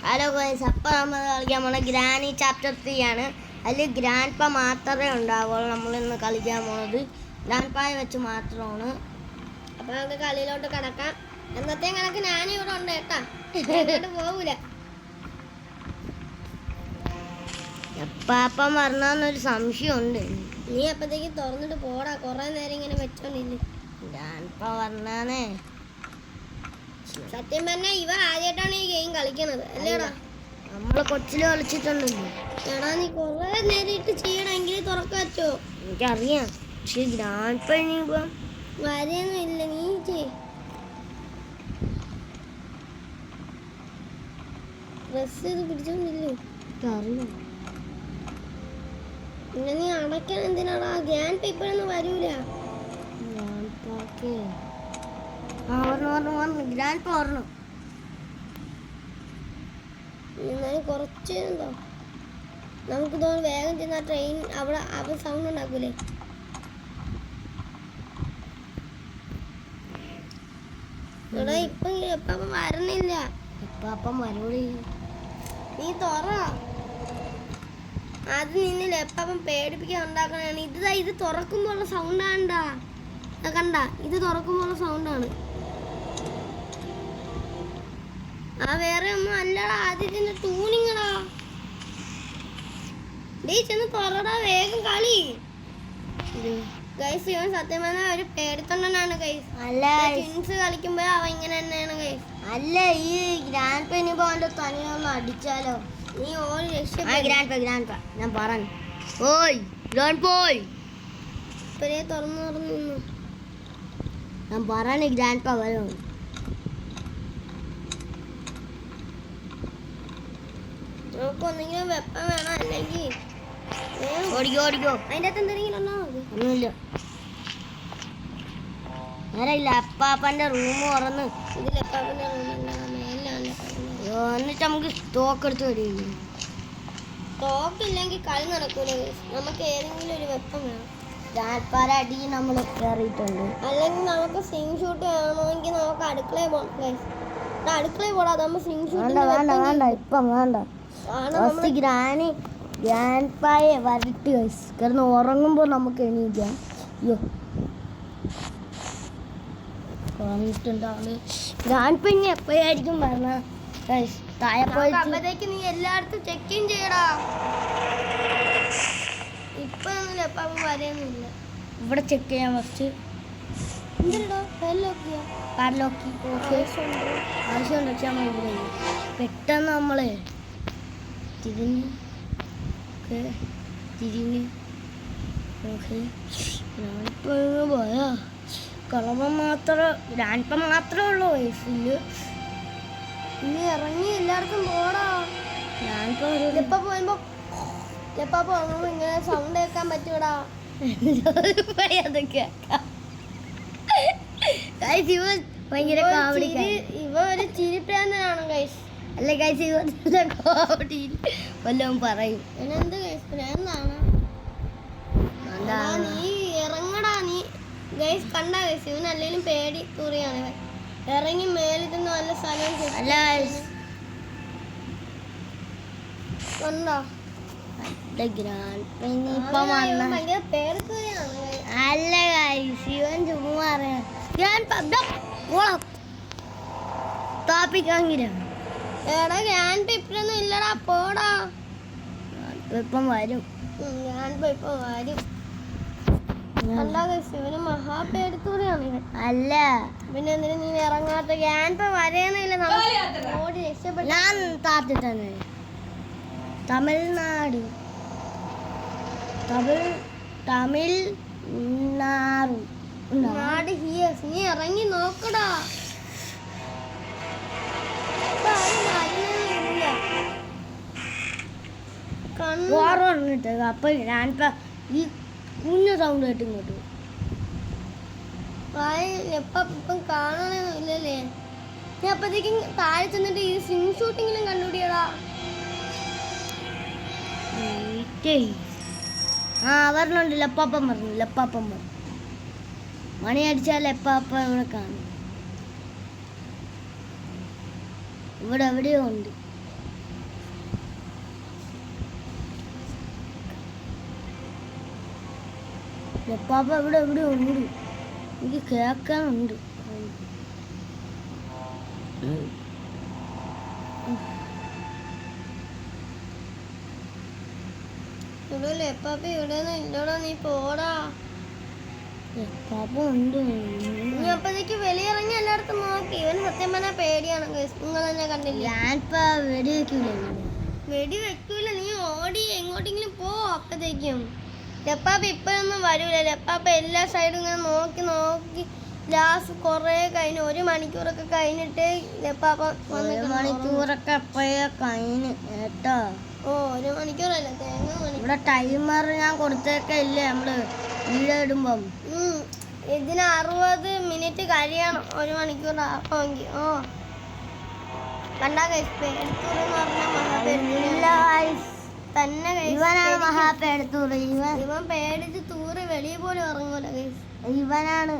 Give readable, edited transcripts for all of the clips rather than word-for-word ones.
Hello guys, അപ്പോൾ നമ്മൾ കളിക്കാൻ പോണത് ഗ്രാനി ചാപ്റ്റർ 3 ആണ്. അതിൽ ഗ്രാൻഡ് പാ മാത്രമേ ഉണ്ടാവുള്ളൂ. നമ്മളിന്ന് കളിക്കാൻ പോണത് ഗ്രാൻഡ് പായെ വെച്ച് മാത്രമാണ്. അപ്പോൾ നമുക്ക് കളിയിലോട്ട് കിടക്കാം. എന്നത്തെ കണക്ക് ഞാനിവിടെ ഉണ്ട് കേട്ടാ, പോകൂല. എപ്പാപ്പം പറഞ്ഞൊരു സംശയമുണ്ട്. നീ അപ്പത്തേക്ക് തുറന്നിട്ട് പോടാ, കുറേ നേരം ഇങ്ങനെ വെച്ചോണ്ടില്ലേ. ഗ്രാൻഡ് പാ പറഞ്ഞാന്നേ. സത്യം പറഞ്ഞാൽ ഇവ ആദ്യമായിട്ടാണ് ഈ ഗെയിം കളിക്കണത് അല്ലേടാ? നമ്മള് കൊച്ചില് കളിച്ചിട്ടുണ്ടല്ലോ. എടാ നീ കുറേ നേരം ഇട്ട് ചെയ്യണമെങ്കിൽ തുറക്കാൻ പറ്റുമോ? എനിക്കറിയാം, പക്ഷെ ഗ്രാൻഡ് പാ ഇനിയിപ്പം വരെയൊന്നും ഇല്ല. നീ പ്രസ് ചെയ്ത് പിടിച്ചോണ്ടില്ലേ? അറിയാം. പിന്നെ നീ അടയ്ക്കാൻ എന്തിനാടാ? ഗ്രാൻഡ് പാ ഇപ്പോഴൊന്നും വരൂല. ഗ്രാൻഡ് പാ പറഞ്ഞു. എന്നാലും കുറച്ച് എന്തോ നമുക്ക് തോന്നുന്നു വേഗം ചെന്ന ട്രെയിൻ അവിടെ സൗണ്ട് ഉണ്ടാക്കൂലേ? എടാ ഇപ്പം എപ്പം വരണില്ല. എപ്പാപ്പം വരൂടി. നീ തുറ. അത് നിന്നില്ല എപ്പം പേടിപ്പിക്കാൻ ഉണ്ടാക്കണതാണ്. ഇത് തുറക്കുമ്പോഴുള്ള സൗണ്ടാണ്ടാ. കണ്ട, ഇത് തുറക്കുമ്പോഴുള്ള സൗണ്ടാണ്. ആ വേറെ ഒന്നും അല്ലടാ, ആദ്യത്തിന്റെ ട്യൂണിങ്ങടാ. ഡീ ചെന്ന് തുറടാ, വേഗം കളി. ഗൈസ്, ഇവൻ സത്യം പറഞ്ഞാൽ ഒരു പേടിത്തൊണ്ടനാണ് ഗൈസ്. അല്ല, ട്വിൻസ് കളിക്കുമ്പോ അവൻ ഇങ്ങനെ തന്നെയാണ് ഗൈസ്. അല്ല, ഈ ഗ്രാൻഡ് പാ ഇനിയിപ്പോ അവന്റെ തനിയൊന്ന് അടിച്ചാലോ? നീ ഓടി രക്ഷ. ഗ്രാൻഡ് പാ ഞാൻ പറഞ്ഞു. ഓയ് ഗ്രാൻഡ് പോയ്, ഇപ്പഴേ തുറന്നു നിന്നു. ഞാൻ പറഞ്ഞു ഗ്രാൻഡ് പാ വരും. നമുക്ക് ഒന്നെങ്കിലും വെപ്പം വേണം, അല്ലെങ്കിൽ ഓടിക്കോ. അതിൻ്റെ അകത്ത് എന്തെങ്കിലും ഒന്നുമില്ല. നേരമില്ല, അപ്പാപ്പന്റെ റൂം തുറന്ന് ഇതിലെപ്പാപ്പൻ്റെ മേലാണ്. എന്നിട്ട് നമുക്ക് സ്റ്റോക്ക് എടുത്ത് വരികയും തോക്കില്ലെങ്കിൽ കളി നടക്കൂല. നമുക്ക് ഏതെങ്കിലും ഒരു വെപ്പം വേണം. ഗ്രാൻഡ് പായുടെ അടി നമ്മൾ കയറിയിട്ടുണ്ട്. അല്ലെങ്കിൽ നമുക്ക് സ്വിങ് ഷൂട്ട് വേണമെങ്കിൽ നമുക്ക് അടുക്കളയിൽ പോകണം. അടുക്കളയിൽ പോടാ, നമ്മൾ സ്വിങ് ഷൂട്ട് വേണ്ട ഇപ്പം വേണ്ട. ഗ്രാൻഡ് പായെ വരട്ടി കിടന്ന് ഉറങ്ങുമ്പോൾ നമുക്ക് എണീക്കാം. അയ്യോ, പറഞ്ഞിട്ടുണ്ടാവുന്നത് ഗ്രാൻഡ് പാ ഇനി എപ്പോഴായിരിക്കും പറഞ്ഞ അപ്പോഴത്തേക്ക് നീ എല്ലായിടത്തും ചെക്കിങ് ചെയ്യടാ. ഇപ്പൊ ഒന്നും എപ്പം വരെയൊന്നുമില്ല. ഇവിടെ ചെക്ക് ചെയ്യാൻ ഫസ്റ്റ്. ആവശ്യമുണ്ട്. വെച്ചാൽ മതി. പെട്ടെന്ന് നമ്മള് തിരിഞ്ഞ് പോയാ കളവൻ മാത്രം ഗ്രാൻഡ് പാ മാത്രമേ ഉള്ളൂ വയസ്സില്. നീ ഇറങ്ങി എല്ലായിടത്തും പോടാ. ഗ്രാൻഡ് പാ എപ്പോ പോകുമ്പോ ഇങ്ങനെ സൗണ്ട് കേൾക്കാൻ പറ്റൂടാ. അതൊക്കെ ഭയങ്കര കോമഡി. ഇവ ഒരു ചിരിപ്രാന്തനാണ് ഗൈസ്. അല്ല ഗൈസ്, ഇവ കോമഡി വല്ലതും പറയും. എന്ത് ഗൈസ് പ്രാന്താണ്? നീ ഇറങ്ങടാ. നീ ഗൈസ് കണ്ട ഗൈസ്, ഇവനല്ലേലും പേടി തൂറിയാണ് ഇവൻ. ഇറങ്ങി മേലിൽ നിന്ന് നല്ല സ്ഥലം അല്ല കണ്ടോ? ഗ്രാൻഡ് പാ ഇനിയിപ്പം വന്ന ഭയങ്കര പേടി തൂറിയാണ്. അല്ല ഗൈസ്, ഇവൻ ചുമ്മാ അറിയാം. ഗ്രാൻഡ് പാ തോപ്പിക്കാങ്കിലാണ്. എടാ ഗ്രാൻഡ് പാ ഇപ്പൊന്നും ഇല്ലടാ, പോടാ. ഇപ്പം വരും. ഗ്രാൻഡ് പാ ഇപ്പൊ വരും. കണ്ടാ ഗൈസ്, ഇവന് മഹാപേടിത്തൂറിയാണ് ഇവൻ. അല്ല പിന്നെ എന്തിനാ നീ ഇറങ്ങാത്ത? ഗ്രാൻഡ് പാ വരെയൊന്നുമില്ല. ഓടി രക്ഷപ്പെട്ടു. ഞാൻ താത്തിട്ടന്നെ തമിഴ്നാട് നാട് ഹിയേഴ്സ്. നീ ഇറങ്ങി നോക്കടാ. പറഞ്ഞിട്ട് അപ്പൊ ഗ്രാൻഡ് പാ ഈ കുഞ്ഞു സൗണ്ട് കേട്ട് ഇങ്ങോട്ട് ഇപ്പം കാണണില്ലല്ലേ? നീ അപ്പത്തേക്കും താഴെ ചെന്നിട്ട് ഈ സ്വിങ് ഷൂട്ടിങ്ങിലും കണ്ടുപിടിയടാ. പറഞ്ഞോണ്ട് ലപ്പാപ്പം പറഞ്ഞു. മണി അടിച്ചാൽ എപ്പാപ്പം ഇവിടെ കാണും. ഇവിടെ എവിടെയോ ഉണ്ട്. ലെപ്പാപ്പ ഇവിടെ എവിടെ ഉണ്ട്, എനിക്ക് കേൾക്കാനുണ്ട്. ഇവിടെ ലെപ്പാപ്പ ഇവിടെ ഇല്ലടാ, നീ പോടാ. ലെപ്പാപ്പ ഉണ്ട്. നീ അപ്പഴേക്ക് വെളിയിറങ്ങി എല്ലായിടത്തും നോക്കി. ഇവന് സത്യം പറഞ്ഞാൽ പേടിയാണ്. നിങ്ങൾ തന്നെ കണ്ടില്ല. ഞാനിപ്പോ വെടി വെക്കൂലല്ലോ. വെടി വെക്കൂല, നീ ഓടി എങ്ങോട്ടെങ്കിലും പോ. അപ്പഴത്തേക്കും ലെപ്പാപ്പ ഇപ്പോഴൊന്നും വരൂല. ലെപ്പാപ്പ എല്ലാ സൈഡും ഇങ്ങനെ നോക്കി നോക്കി ലാസ്റ്റ് കുറേ കഴിഞ്ഞ് 1 മണിക്കൂറൊക്കെ കഴിഞ്ഞിട്ട് ലെപ്പാപ്പ വന്നിട്ട് 1 മണിക്കൂറൊക്കെ എപ്പോഴേ കഴിഞ്ഞ് കേട്ടോ. ഓ 1 മണിക്കൂറല്ല, തേങ്ങ ഇവിടെ ടൈമർ ഞാൻ കൊടുത്തേക്കില്ലേ നമ്മള് വീഡിയോ ഇടുമ്പം. ഇതിന് 60 മിനിറ്റ് കഴിയണം 1 മണിക്കൂർ ആണെങ്കിൽ. ഓ കണ്ടാ പേടിത്തൂർ എന്ന് പറഞ്ഞാൽ തന്നെ. ഇവനാണ് മഹാപേടത്തൂർ. ഇവൻ പേടിച്ച് തൂറി വെളിയിൽ പോലും ഇറങ്ങൂല. ഇവനാണ്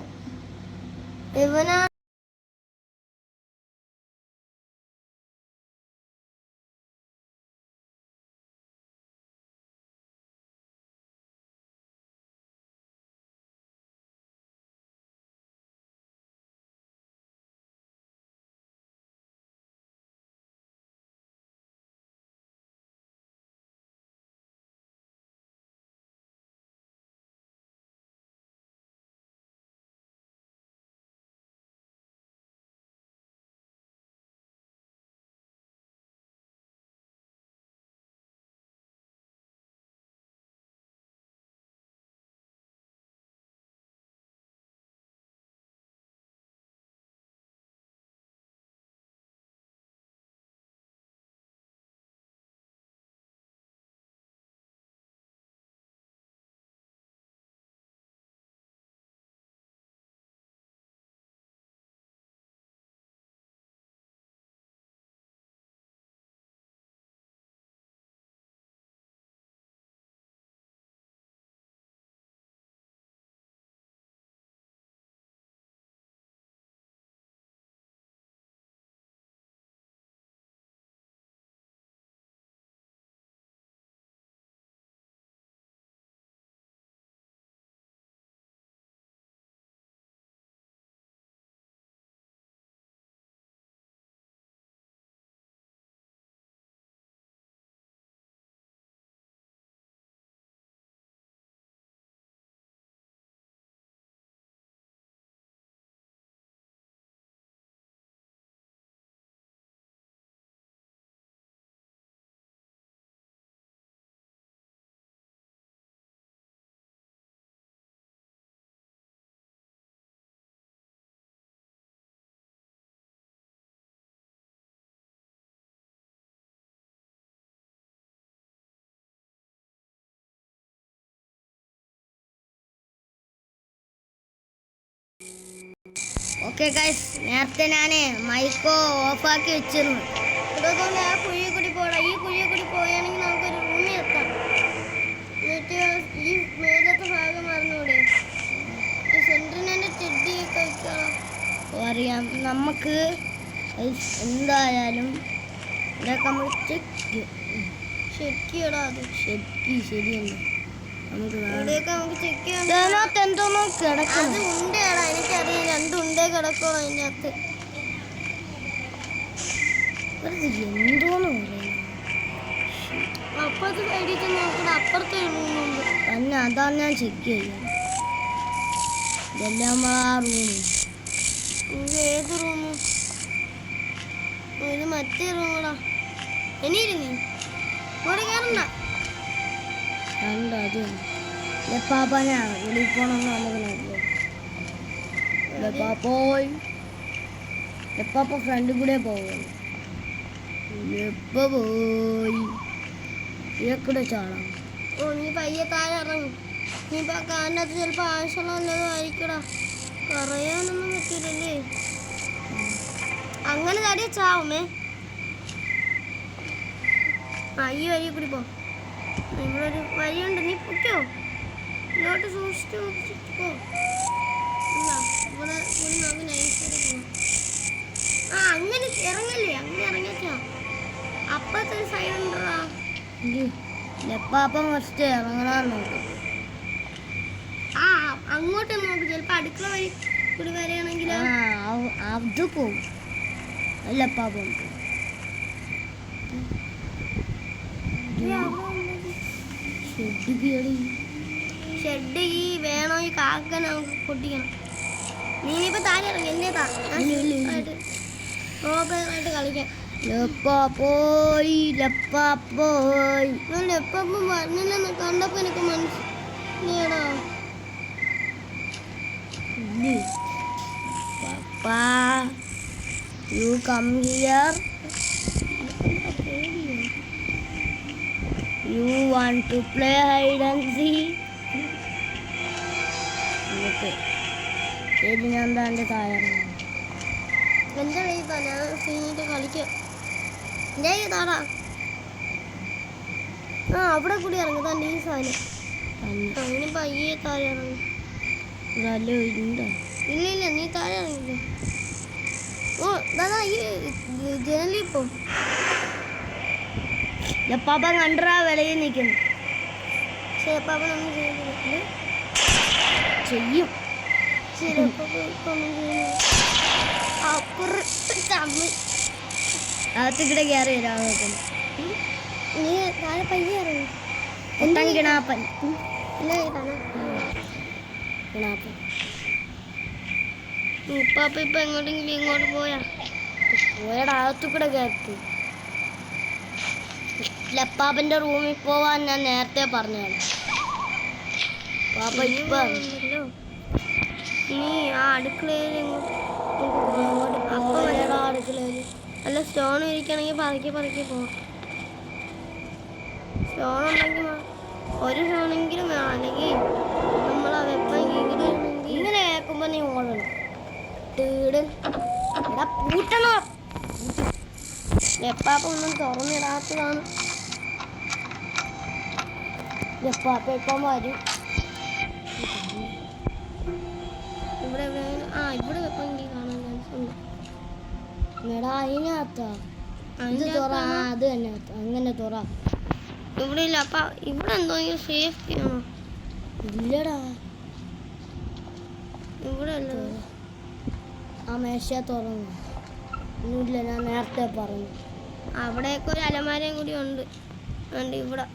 ഓക്കെ ഗൈസ്, നേരത്തെ ഞാൻ മൈക്കോ ഓഫാക്കി വെച്ചിരുന്നു. ഇതൊക്കെ ആ കുഴിയെ കൂടി പോടാ. ഈ കുഴിയെ കൂടി പോയാണെങ്കിൽ നമുക്കൊരു റൂമിൽ എത്താം. എന്നിട്ട് ഈ മേലത്തെ ഭാഗം മറന്നുകൂടെ? ഈ സെൻറ്ററിനെ ചെടിയൊക്കെ വെക്കണം. അറിയാം നമുക്ക്. എന്തായാലും ഇതൊക്കെ നമ്മൾ ചെക്ക് ശരിക്കിടാ. അത് ശരിയല്ല. നമുക്ക് ഇവിടെയൊക്കെ നമുക്ക് ചെക്ക് ചെയ്യാൻ. ഇതിനകത്ത് എന്തോന്നോ കിടക്കണം. അത് ഉണ്ടേടാ, എനിക്കറിയാം. 2 ഉണ്ടേ കിടക്കുള്ളൂ അതിൻ്റെ അകത്ത്. എന്തോന്ന് പറയുന്നത്. അപ്പുറത്ത് സൈഡിൽ നോക്കണം. അപ്പുറത്തെ ഒരു റൂമുണ്ട് തന്നെ. അതാണ് ഞാൻ ചെക്ക് ചെയ്യുന്നത്. ഇതെല്ലാം ആ റൂം. ഇത് ഏത് റൂമ്? ഇത് മറ്റേ റൂമടാ. ഇനിയിരുന്നീ ഇവിടെ കയറണ്ട. കണ്ടോ? അത് ലെപ്പാപ്പനാണ്. ഇവിടെ പോകണമെന്ന് നമുക്ക് നോക്കിയത്. ലെപ്പാപ്പ ഫ്രണ്ടിൽ കൂടെ പോകുന്നു. ലെപ്പ പോയി ഇതൊക്കെ ചാടാം. ഓ നീ പയ്യെ താഴെ ഇറങ്ങും. നീ ഇപ്പം കാറിനകത്ത് ചിലപ്പോൾ ആവശ്യമുള്ളതും ആയിരിക്കടാ. പറയാനൊന്നും പറ്റില്ലല്ലേ. അങ്ങനെ തടിയ ചാവുമേ. ഈ വഴി കൂടി പോ. ഇവിടെ ഒരു വഴിയുണ്ട്, നീ പൊക്കോ. ഇങ്ങോട്ട് സൂക്ഷിച്ചു പോ. ഇവിടെ കൂടി നമുക്ക് നൈസായിട്ട് പോവാം. അങ്ങനെ ഇറങ്ങല്ലേ, അങ്ങനെ ഇറങ്ങിച്ചാ അപ്പത്തെ ഒരു സൈഡ് ഉണ്ടോ. ലെപ്പാപ്പ ഫസ്റ്റ് ഇറങ്ങാൻ നോക്കും. അങ്ങോട്ട് നോക്ക്, ചിലപ്പോ അടുക്കള വഴി കൂടി വരികയാണെങ്കിലോ. അത് പോവും അല്ലപ്പാ പോകും. ഷെഡ് ഈ വേണോ ഈ കാക്ക നമുക്ക് പൊട്ടിക്കണം. നീ ഇനിയിപ്പോ താഴെ ഇറങ്ങി എന്നെ ആയിട്ട് കളിക്കാം. പോയി എപ്പം പറഞ്ഞില്ലെന്ന് കണ്ടപ്പോ എനിക്ക് മനസ്സിലാടാ. Papa you come here. You want to play hide and seek. ശരി, ഞാൻ താൻ്റെ താഴെ എന്റെ കയ്യിൽ ഞാൻ സീനിട്ട് കളിക്കാം. എന്റെ കയ്യിൽ താടാ. അവിടെ കൂടി ഇറങ്ങി തന്നെ ഈ സാധനം. അങ്ങനെ പയ്യെ താഴെ ഇറങ്ങി. ഇല്ല നീ താഴെ ഇറങ്ങിക്കോ. ഓ ദാദാ ഈ ജനലിൽ പോ. പാപ്പൻ കണ്ടാ വിലയിൽ നിൽക്കുന്നു. ശരി പാപ്പനൊന്നും ചെയ്യും. അകത്തിക്കിടെ കയറി വരാൻ നോക്കുന്നു. നീ താഴെ പയ്യെ ഇറങ്ങി. കിണാപ്പൻ ഉപ്പാപ്പ ഇപ്പൊ എങ്ങോട്ടെങ്കിലും ഇങ്ങോട്ട് പോയടാ അകത്തുകൂടെ കയറ്റി. ലപ്പാപ്പന്റെ റൂമിൽ പോവാൻ ഞാൻ നേരത്തെ പറഞ്ഞാണ്. പാപ്പ ഇപ്പൊ നീ ആ അടുക്കളയിൽ അടുക്കളയിൽ അല്ല സ്റ്റോൺ ഇരിക്കണമെങ്കിൽ പതുക്കെ പോവാം. സ്റ്റോൺ ഉണ്ടെങ്കിൽ ഒരു സ്റ്റോണെങ്കിലും വേണം, അല്ലെങ്കിൽ നമ്മൾ ആ വെപ്പെങ്കിലും ഇങ്ങനെ കേൾക്കുമ്പോ നീ ഓടണം. പൂട്ടണോ? വെപ്പാപ്പ ഒന്നും തുറന്നിടാത്തതാണ്. വെപ്പാപ്പ ഇപ്പം വരും. ഇവിടെ ഇവിടെ വെപ്പെങ്കിൽ കാണാൻ ചാൻസ് ഉണ്ട്. അതിനകത്താ അത് തുറ. അത് തന്നെ അങ്ങനെ തുറ. ഇവിടെ ഇല്ല. അപ്പ ഇവിടെ എന്തോ സേഫ്റ്റി ആണോ? ഇല്ലടാ, ഇവിടെ അല്ല. ആ മേശ തുറന്നു. ഒന്നുമില്ല, ഞാൻ നേരത്തെ പറഞ്ഞു. അവിടെയൊക്കെ ഒരു അലമാരയും കൂടി ഉണ്ട്. ഇവിടെ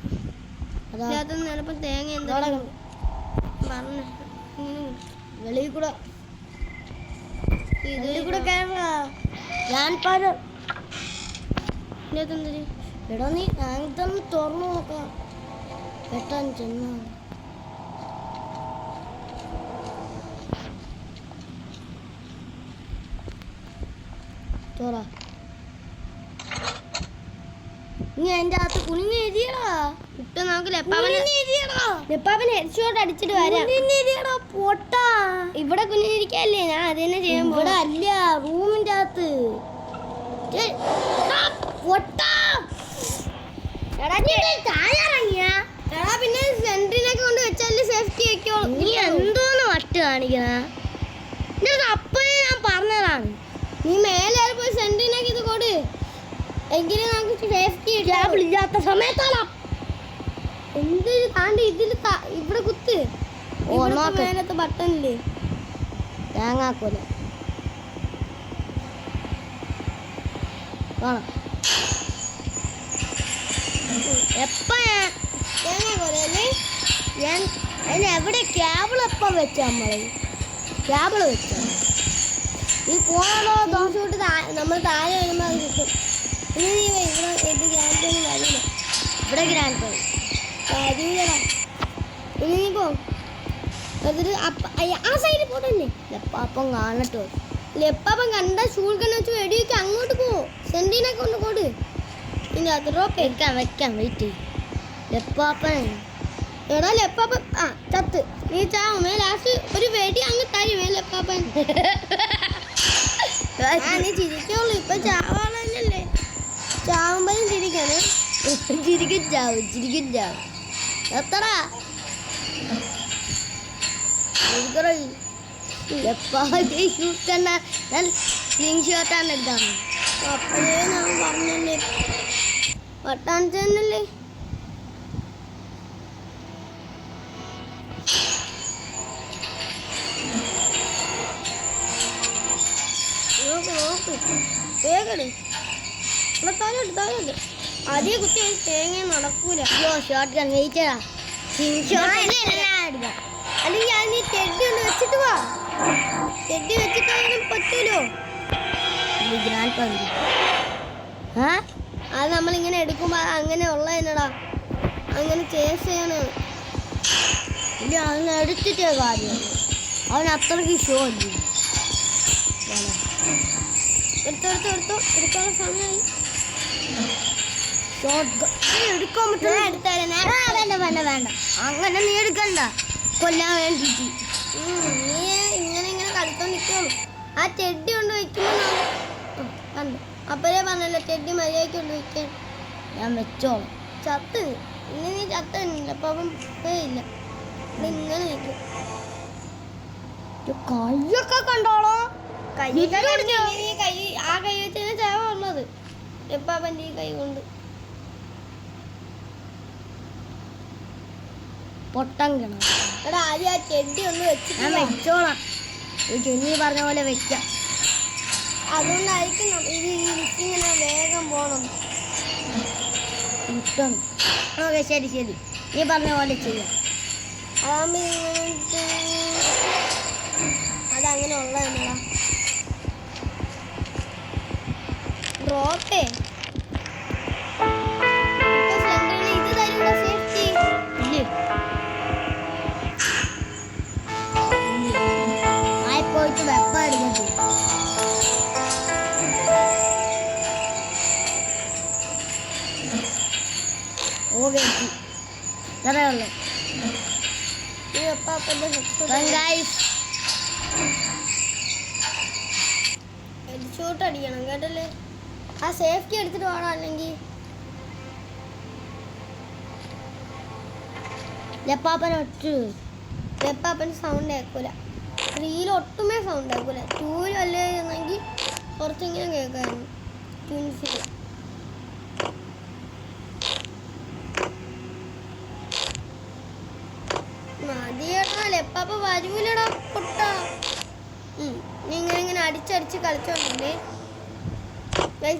അതിനകത്ത് ചിലപ്പോൾ തേങ്ങ എന്താ പറഞ്ഞു വെളിയിൽ കൂടെ ഇതിൽ ഞാൻ പാര. ഇതിനകത്ത് എന്തൊരു എടാ നീ അങ്ങനത്തെ തുറന്നു നോക്കാം. പെട്ടെന്ന് ചെന്നാ തുറ. നീ അതിൻ്റെ അകത്ത് കുനിഞ്ഞ് എരിയടാ. ഇട്ട് നമുക്ക് ലെപ്പാപ്പന് ഹെഡ്ഷോട്ട് അടിച്ചിട്ട് വരാം. പൊട്ടാ ഇവിടെ കുഞ്ഞിരിക്കല്ലേ, ഞാൻ അത് തന്നെ ചെയ്യാൻ ഇവിടെ അല്ല, റൂമിൻ്റെ അകത്ത്. പിന്നെ സെന്ററിനൊക്കെ കൊണ്ട് വെച്ചാല് സേഫ്റ്റി വെക്കോളൂ. നീ എന്തോന്ന് വട്ട് കാണിക്കണ? അപ്പഴേ ഞാൻ പറഞ്ഞതാണ്. നീ മേലെ പോയി സെന്ററിനൊക്കെ ഇത് കൊടു, എങ്കിലും നമുക്ക് സേഫ്റ്റി ഇല്ലാത്ത സമയത്താണ്. എന്ത് താണ്ടി ഇതിൽ ഇവിടെ കുത്ത്. മേലത്തെ ബട്ടണില്ലേ തേങ്ങാക്കൂല എവിടെ ക്യാബിൾ എപ്പം വെച്ച ക്യാബിള് വെച്ച ഈ പോണോ ദോശ വിട്ട് നമ്മൾ താഴെ വരുമ്പോൾ അത് കിട്ടും. ഇനി നീ ഇവിടെ ഇത് ഗ്രാൻഡ് ഒന്നും വരില്ല. ഇവിടെ ഗ്രാൻഡ് വരില്ലടാ. ഇനി നീ പോ. എന്നിട്ട് ആ സൈഡിൽ പോട്ടല്ലേ. ലെപ്പാപ്പം കാണട്ടോ. ലെപ്പാപ്പം കണ്ട ഷൂൾക്കന്നെ വെച്ച് വെടിവെക്ക്. അങ്ങോട്ട് പോ. സെന്റീനൊക്കെ കൊണ്ട് കൊടു. ഇതിൻ്റെ അകത്ത് ഡ്രോപ്പ് വെക്കാം വെയിറ്റ്. ലെപ്പാപ്പൻ എടാ ലെപ്പാപ്പൻ ചത്ത് നീ ചാവും. ലാസ്റ്റ് ഒരു വെടി അങ്ങ് തരുമേ ലെപ്പാപ്പൻ. നീ ചിരിക്കുള്ളൂ. ഇപ്പൊ ചാവാളല്ലേ. ചാവുമ്പോഴും ചിരിക്കണേ. ചിരിക്കും ചാവും എത്തടാ. സ്ക്രീൻഷോട്ടാണ് എടുത്താണ്. അപ്പോഴേ ഞാൻ പറഞ്ഞല്ലേ പട്ടാഞ്ചല്ലേ. ഇവിടെ താഴോട്ട് അതേ കുത്തി തേങ്ങ നടക്കൂല. അയ്യോ ഷോർട്ട് ഗൺ വെയിറ്റടാ. അല്ലെങ്കിൽ ഞാൻ നീ ടെഡി ഒന്ന് വെച്ചിട്ട് വാ. ടെഡി വെച്ചിട്ടായാലും പറ്റൂലോ. അത് നമ്മളിങ്ങനെ എടുക്കുമ്പോ അങ്ങനെ ഉള്ളതിനടാ, അങ്ങനെ ചേസ് ചെയ്യണേ. ഇല്ല അവന് എടുത്തിട്ടേ കാര്യമുള്ളൂ. അവന് അത്രയ്ക്ക് ഷോ ഇല്ല. എടുക്കാനുള്ള സമയമായി. ഷോർട്ട് ഗൺ എടുക്കാൻ പറ്റും. വേണ്ട അങ്ങനെ നീ എടുക്കണ്ട, കൊല്ലാൻ വേണ്ടിട്ട്. നീ ഇങ്ങനെ കളിച്ചോണ്ടിരിക്കുള്ളൂ. ആ ചെടി കൊണ്ട് വെക്കുമ്പോ കണ്ടു അപ്പഴേ പറഞ്ഞല്ലോ ചെടി മര്യാദയ്ക്ക് കൊണ്ട് വെക്കാൻ. ഞാൻ വെച്ചോളാം. ചത്ത് ഇനി നീ ചത്തില്ല. അപ്പം ഇല്ല ഇങ്ങനെ നിൽക്കും. കൈയൊക്കെ കണ്ടോളോ. കൈ ആ കൈ വെച്ചാൽ ചേവ ഉള്ളത്. എപ്പാപ്പൻ്റെ ഈ കൈ കൊണ്ട് പൊട്ടം കിണ. എടാ ആദ്യം ആ ചെടി ഒന്ന് വെച്ചിട്ട് ഞാൻ വെച്ചോളാം. ചെന്നി പറഞ്ഞ പോലെ വെക്കാം. അതുകൊണ്ടായിരിക്കും ഇത് ഇങ്ങനെ വേഗം പോകണം. കിട്ടണം. ഓക്കെ ശരി നീ പറഞ്ഞ പോലെ ചെയ്യാം. അതങ്ങനെ ഉള്ളതെന്നടാ. ഡ്രോപ്പേ ഇത് തരൂട സേഫ്റ്റി. പോയിട്ട് വെപ്പ എടുക്കട്ടെ. ഓക്കെ ഇത്രേ ഉള്ളൂ. ഈ വെപ്പാപ്പൻ്റെ ഹെഡ്ഷോട്ട് അടിക്കണം കേട്ടല്ലേ. ആ സേഫ്റ്റി എടുത്തിട്ട് വേണം. അല്ലെങ്കിൽ ലെപ്പാപ്പന് സൗണ്ട് കേൾക്കൂല. 3 ഒട്ടുമേ സൗണ്ട് കേൾക്കൂല. 2 അല്ലേ എന്നെങ്കിൽ കുറച്ചിങ്ങനെ കേൾക്കായിരുന്നു. ട്വിൻസിൽ മതിയടാ. ലെപ്പാപ്പ വരൂലടാ പൊട്ട. നീ ഇങ്ങനെ അടിച്ചടിച്ച് കളിച്ചോണ്ടേ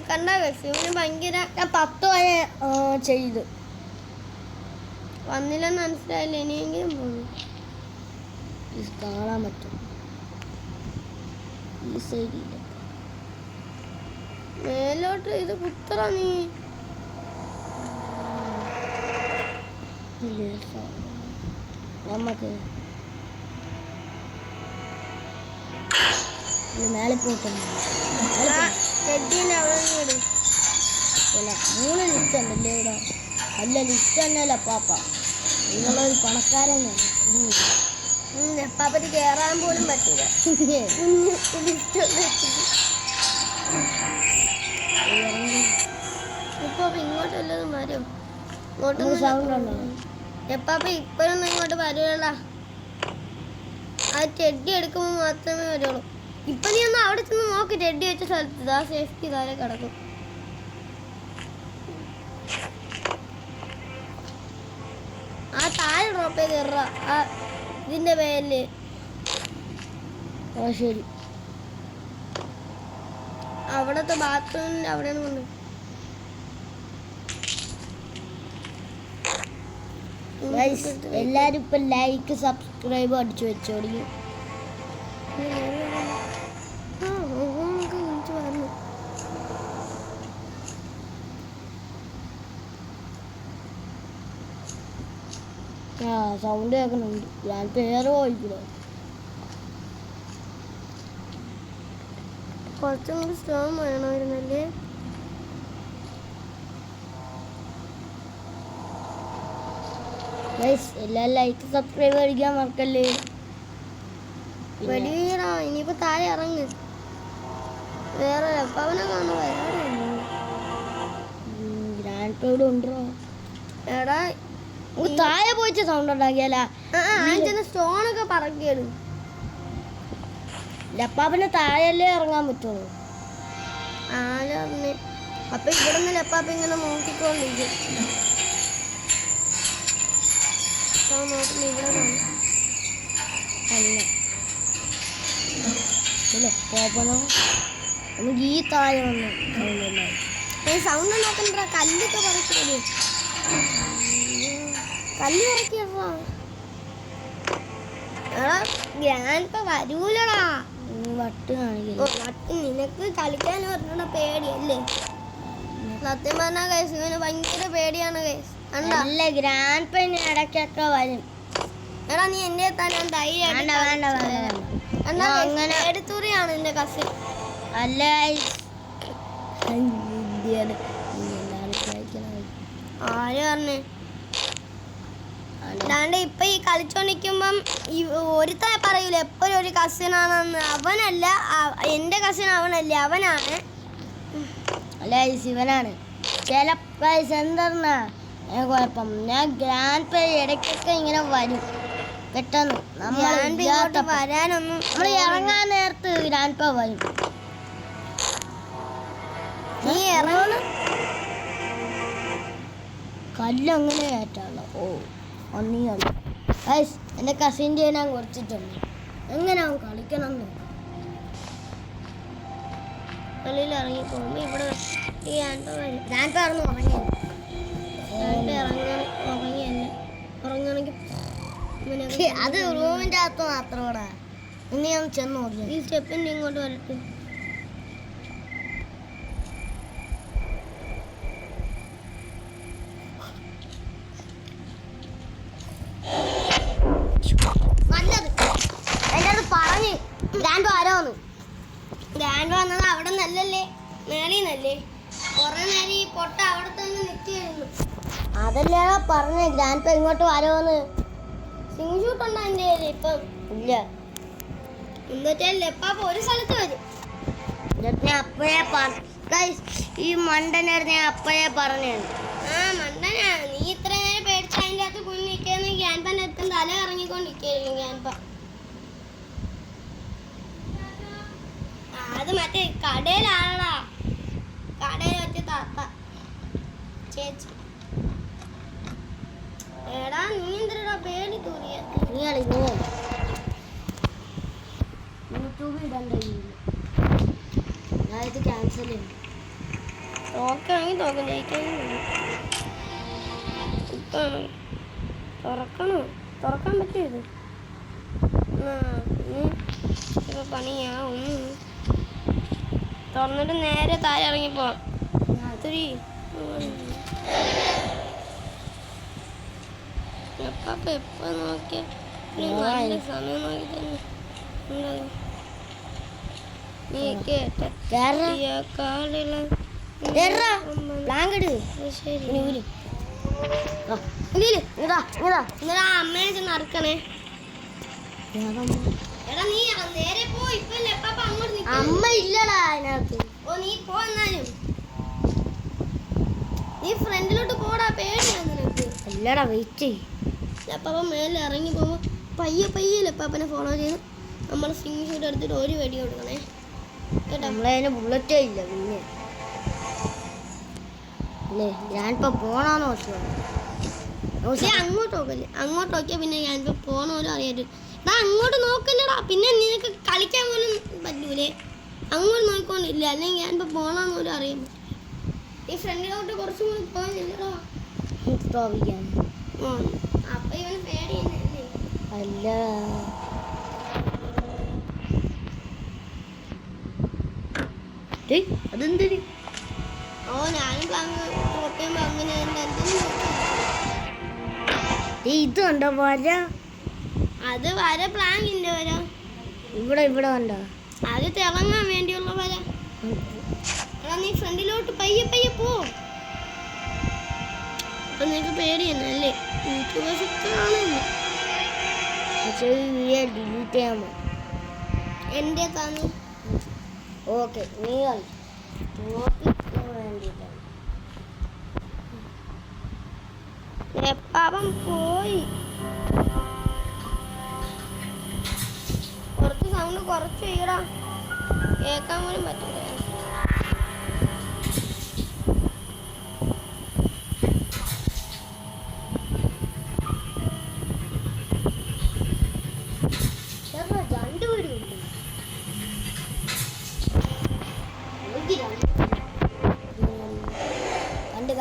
കണ്ടാ ഇവന് ഭയങ്കര. ഞാൻ 10 വരെ ചെയ്തു. വന്നില്ലെന്ന് മനസ്സിലായില്ല. ഇനിയെങ്കിലും പോകുന്നു. കാണാൻ പറ്റും ഈ സൈഡില്ല. മേലോട്ട് ഇത് കുത്തറ നീ. നമുക്ക് മേലെ പോയിട്ടുണ്ട്. 3 ലിസ്റ്റ് ഉണ്ടല്ലേ ഇവിടെ. അല്ല ലിസ്റ്റ് തന്നെയല്ല പാപ്പ. നിങ്ങളൊരു പണക്കാരൻ. നെപ്പാപ്പറ്റി കേറാൻ പോലും പറ്റൂല. ഇപ്പൊ ഇങ്ങോട്ട് വല്ലതും വരും. ഇങ്ങോട്ട് സൗണ്ട് ഉണ്ടോ? നെപ്പാപ്പ ഇപ്പോഴൊന്നും ഇങ്ങോട്ട് വരൂല. ആ ചെടി എടുക്കുമ്പോൾ മാത്രമേ വരുള്ളൂ. ഇപ്പൊ നീ ഒന്ന് അവിടെ ചെന്ന് നോക്കി. ചെടി വെച്ച സ്ഥലത്ത് ആ സേഫ്റ്റി താഴെ കിടക്കും. ആ താഴെ ഡ്രോപ്പ് ചെയ്ത് കയറ. ആ ഇതിന്റെ പേരില്. ശരി. അവിടത്തെ ബാത്റൂമിന്റെ അവിടെയാണ് കൊണ്ട്. എല്ലാരും ഇപ്പൊ ലൈക്ക് സബ്സ്ക്രൈബ് അടിച്ചു വെച്ചോടി. സൗണ്ട് കേൾക്കുന്നുണ്ട്. ഞാൻ പേര് പോയിക്കില്ല. കുറച്ചും കൂടി സ്ട്രോങ് വേണമായിരുന്നല്ലേ. എല്ലാ ലൈക്ക് സബ്സ്ക്രൈബ് അടിക്കാൻ മറക്കല്ലേ. വെടിവീടാ. ഇനിയിപ്പോ താഴെ ഇറങ്ങ്. വേറെ അവനെ കാണാൻ ഗ്രാൻഡ് പേഡ് ഉണ്ടോ? എടാ താഴെ പോയിട്ട് സൗണ്ട് ഉണ്ടാക്കിയാല സ്റ്റോണൊക്കെ പറക്കിയത്. ലപ്പാപ്പിന് താഴെയല്ലേ ഇറങ്ങാൻ പറ്റുള്ളൂ. ആരറിഞ്ഞ്. അപ്പൊ ഇവിടെ നിന്ന് ലപ്പാപ്പ ഇങ്ങനെ നോക്കിക്കൊണ്ടിരിക്കും. നോക്കുന്ന ഇവിടെ കാണും. ലപ്പാപ്പനോ നമുക്ക് ഈ താഴെ വന്ന് സൗണ്ട് നോക്കണ്ട, കല്ലൊക്കെ പറിക്കല്ലേ, കല്ല് പറിക്കടാ. എടാ ഗ്രാൻഡ് വരൂലടാ. വട്ട് കാണിക്കില്ല. നിനക്ക് കളിക്കാൻ പറഞ്ഞ പേടിയല്ലേ? സത്യം പറഞ്ഞാൽ കേസ് ഇവന് ഭയങ്കര പേടിയാണ് കേസ്. അല്ല ഗ്രാൻഡ് പെയിന് ഇടയ്ക്കൊക്കെ വരും. എടാ നീ എന്റെ തന്നെ ധൈര്യം അങ്ങനെ എടുത്തൂറിയാണ് എന്റെ കസിൻ. അല്ല ആര് പറഞ്ഞു? അല്ലാണ്ട് ഇപ്പൊ ഈ കളിച്ചോണ്ടിരിക്കുമ്പം ഒരുത്ത പറയൂല എപ്പോഴും ഒരു കസിനാണെന്ന്. അവനല്ല, എന്റെ കസിൻ അവനല്ലേ, അവനാണ്. അല്ല ശിവനാണ്. ചില എന്താ കുഴപ്പം, ഞാൻ ഗ്രാൻഡ് പേ ഇടയ്ക്കൊക്കെ ഇങ്ങനെ വരും പെട്ടെന്ന്. വരാനൊന്നും നമ്മൾ ഇറങ്ങാൻ നേരത്ത് ഗ്രാൻഡ് പേ വരും. നീ ഇറങ്ങണം. കല്ലങ്ങനെ കയറ്റാണല്ലോ. ഓ ഒന്നിയല്ല എൻ്റെ കസിൻ്റെ ഞാൻ കുറച്ചിട്ടുണ്ട്. എങ്ങനെ അവൻ കളിക്കണം എന്ന് വെളിയിൽ ഇറങ്ങി പോകുമ്പോ ഇവിടെ ഈ ഗ്രാൻഡ് പേ ഇറങ്ങി ഉറങ്ങി. ഉറങ്ങണമെങ്കിൽ അത് റൂമിൻ്റെ അകത്ത് മാത്രമാണ്. ഇനി ഞാൻ ചെന്ന് നോക്കി. ഈ സ്റ്റെപ്പിൻ്റെ ഇങ്ങോട്ട് വരട്ടെ. നല്ലത് എൻ്റെ അടുത്ത് പറഞ്ഞ് ഗ്രാൻഡ് ആരോന്ന്. ഗ്രാൻഡ് വന്നത് അവിടെ നല്ലല്ലേ, മേളിന്നല്ലേ. കുറെ നേരം ഈ പൊട്ട അവിടെ തന്നെ നിൽക്കുന്നു. അതല്ലേ പറഞ്ഞ് ഗ്രാൻഡ് പേ ഇങ്ങോട്ട് വരോന്ന്. സിംഗ് ഷൂട്ട് ഉണ്ടോ എൻ്റെ കയ്യിൽ? ഇപ്പം ഇല്ല. എന്നിട്ടല്ലേ എപ്പാപ്പ ഒരു സ്ഥലത്ത് വരും. ഞാൻ അപ്പോഴേ ഈ മണ്ടനായിരുന്നു, ഞാൻ അപ്പോഴേ പറഞ്ഞു. ആ മണ്ടനാ നീ. ഇത്ര നേരം പേടിച്ച് അതിൻ്റെ അകത്ത് കുഞ്ഞിരിക്കുന്ന ഗ്യാൻപാൻ എത്തും തല ഇറങ്ങിക്കൊണ്ടിരിക്കും ഗ്യാൻപ. അത് മറ്റേ കടയിലാണടാ, കടയിൽ വെച്ച് താത്ത ചേച്ചി. എടാ നീ എന്തിനാ പേടി തൂറിയ? നീ കളിക്കോ യൂട്യൂബിൽ ഇടണ്ട. ഞാൻ ഇത് ക്യാൻസൽ ചെയ്യും. തോക്കാണെങ്കിൽ തോക്കും, ജയിക്കാണെങ്കിൽ ഇപ്പം തുറക്കാൻ പറ്റുമോ ഇത്? ഇപ്പം പണിയാവും. തുറന്നിട്ട് നേരെ താഴെ ഇറങ്ങിപ്പോവാം. ഒത്തിരി എപ്പം എപ്പോൾ നോക്കിയാൽ നല്ല സമയം നോക്കി തന്നെ നീ കേട്ടോ. അമ്മേനെ ചെന്ന് അറക്കണേ. എടാ നീ നേരെ പോ. ഇപ്പൊ അങ്ങോട്ട് അമ്മ ഇല്ലടാ അതിനകത്ത്. ഓ നീ പോ. എന്നാലും നീ ഫ്രണ്ടിലോട്ട് പോടാ. പേടിയാ നിനക്ക്? ഇല്ലടാ വെയിറ്റ്. ലപ്പാപ്പ മേലെ ഇറങ്ങി പോകുമ്പോ പയ്യെ ലപ്പാപ്പനെ ഫോളോ ചെയ്ത് നമ്മൾ സ്വിംഗ് ഷൂട്ട് എടുത്തിട്ട് ഒരു വെടി കൊടുക്കണേ കേട്ടോ. നമ്മളതിന് ബുള്ളറ്റേ ഇല്ല. പിന്നെ അല്ലേ ഞാനിപ്പോ പോണോന്ന് അങ്ങോട്ട് നോക്കല്ലേ. അങ്ങോട്ട് നോക്കിയാ പിന്നെ ഞാനിപ്പോ പോണോലും അറിയാറ്. അങ്ങോട്ട് നോക്കല്ലടാ, പിന്നെ നിനക്ക് കളിക്കാൻ പോലും പറ്റൂലേ. അങ്ങോട്ട് നോക്കിക്കൊണ്ടില്ല, അല്ലെങ്കിൽ ഞാനിപ്പോ പോണോന്ന് പോലും അറിയാൻ പറ്റും. ഈ ഫ്രണ്ടിലോട്ട് കുറച്ചും കൂടി പോയില്ലടാ. അപ്പൊ ഇവന് പേടി അല്ല. അതെന്തിന്? ഓ ഞാനും അങ്ങനെ ഇത് കണ്ടോ വര? അത് വര പ്ലാങ്കിന്റെ വര. ഇവിടെ കണ്ടോ? അത് തിളങ്ങാൻ വേണ്ടിയുള്ള വര. എടാ നീ ഫ്രണ്ടിലോട്ട് പയ്യെ പോ. അപ്പൊ നിനക്ക് പേടി തന്നെ അല്ലേ? ഡിലീറ്റ് ചെയ്യാമോ? എന്റെ തന്നെ. ഓക്കെ നീ വേണ്ടിട്ടാണ്. എപ്പാവൻ പോയി. കുറച്ച് സൗണ്ട് കുറച്ച് ചെയ്യടാ, കേൾക്കാൻ പോലും പറ്റില്ല.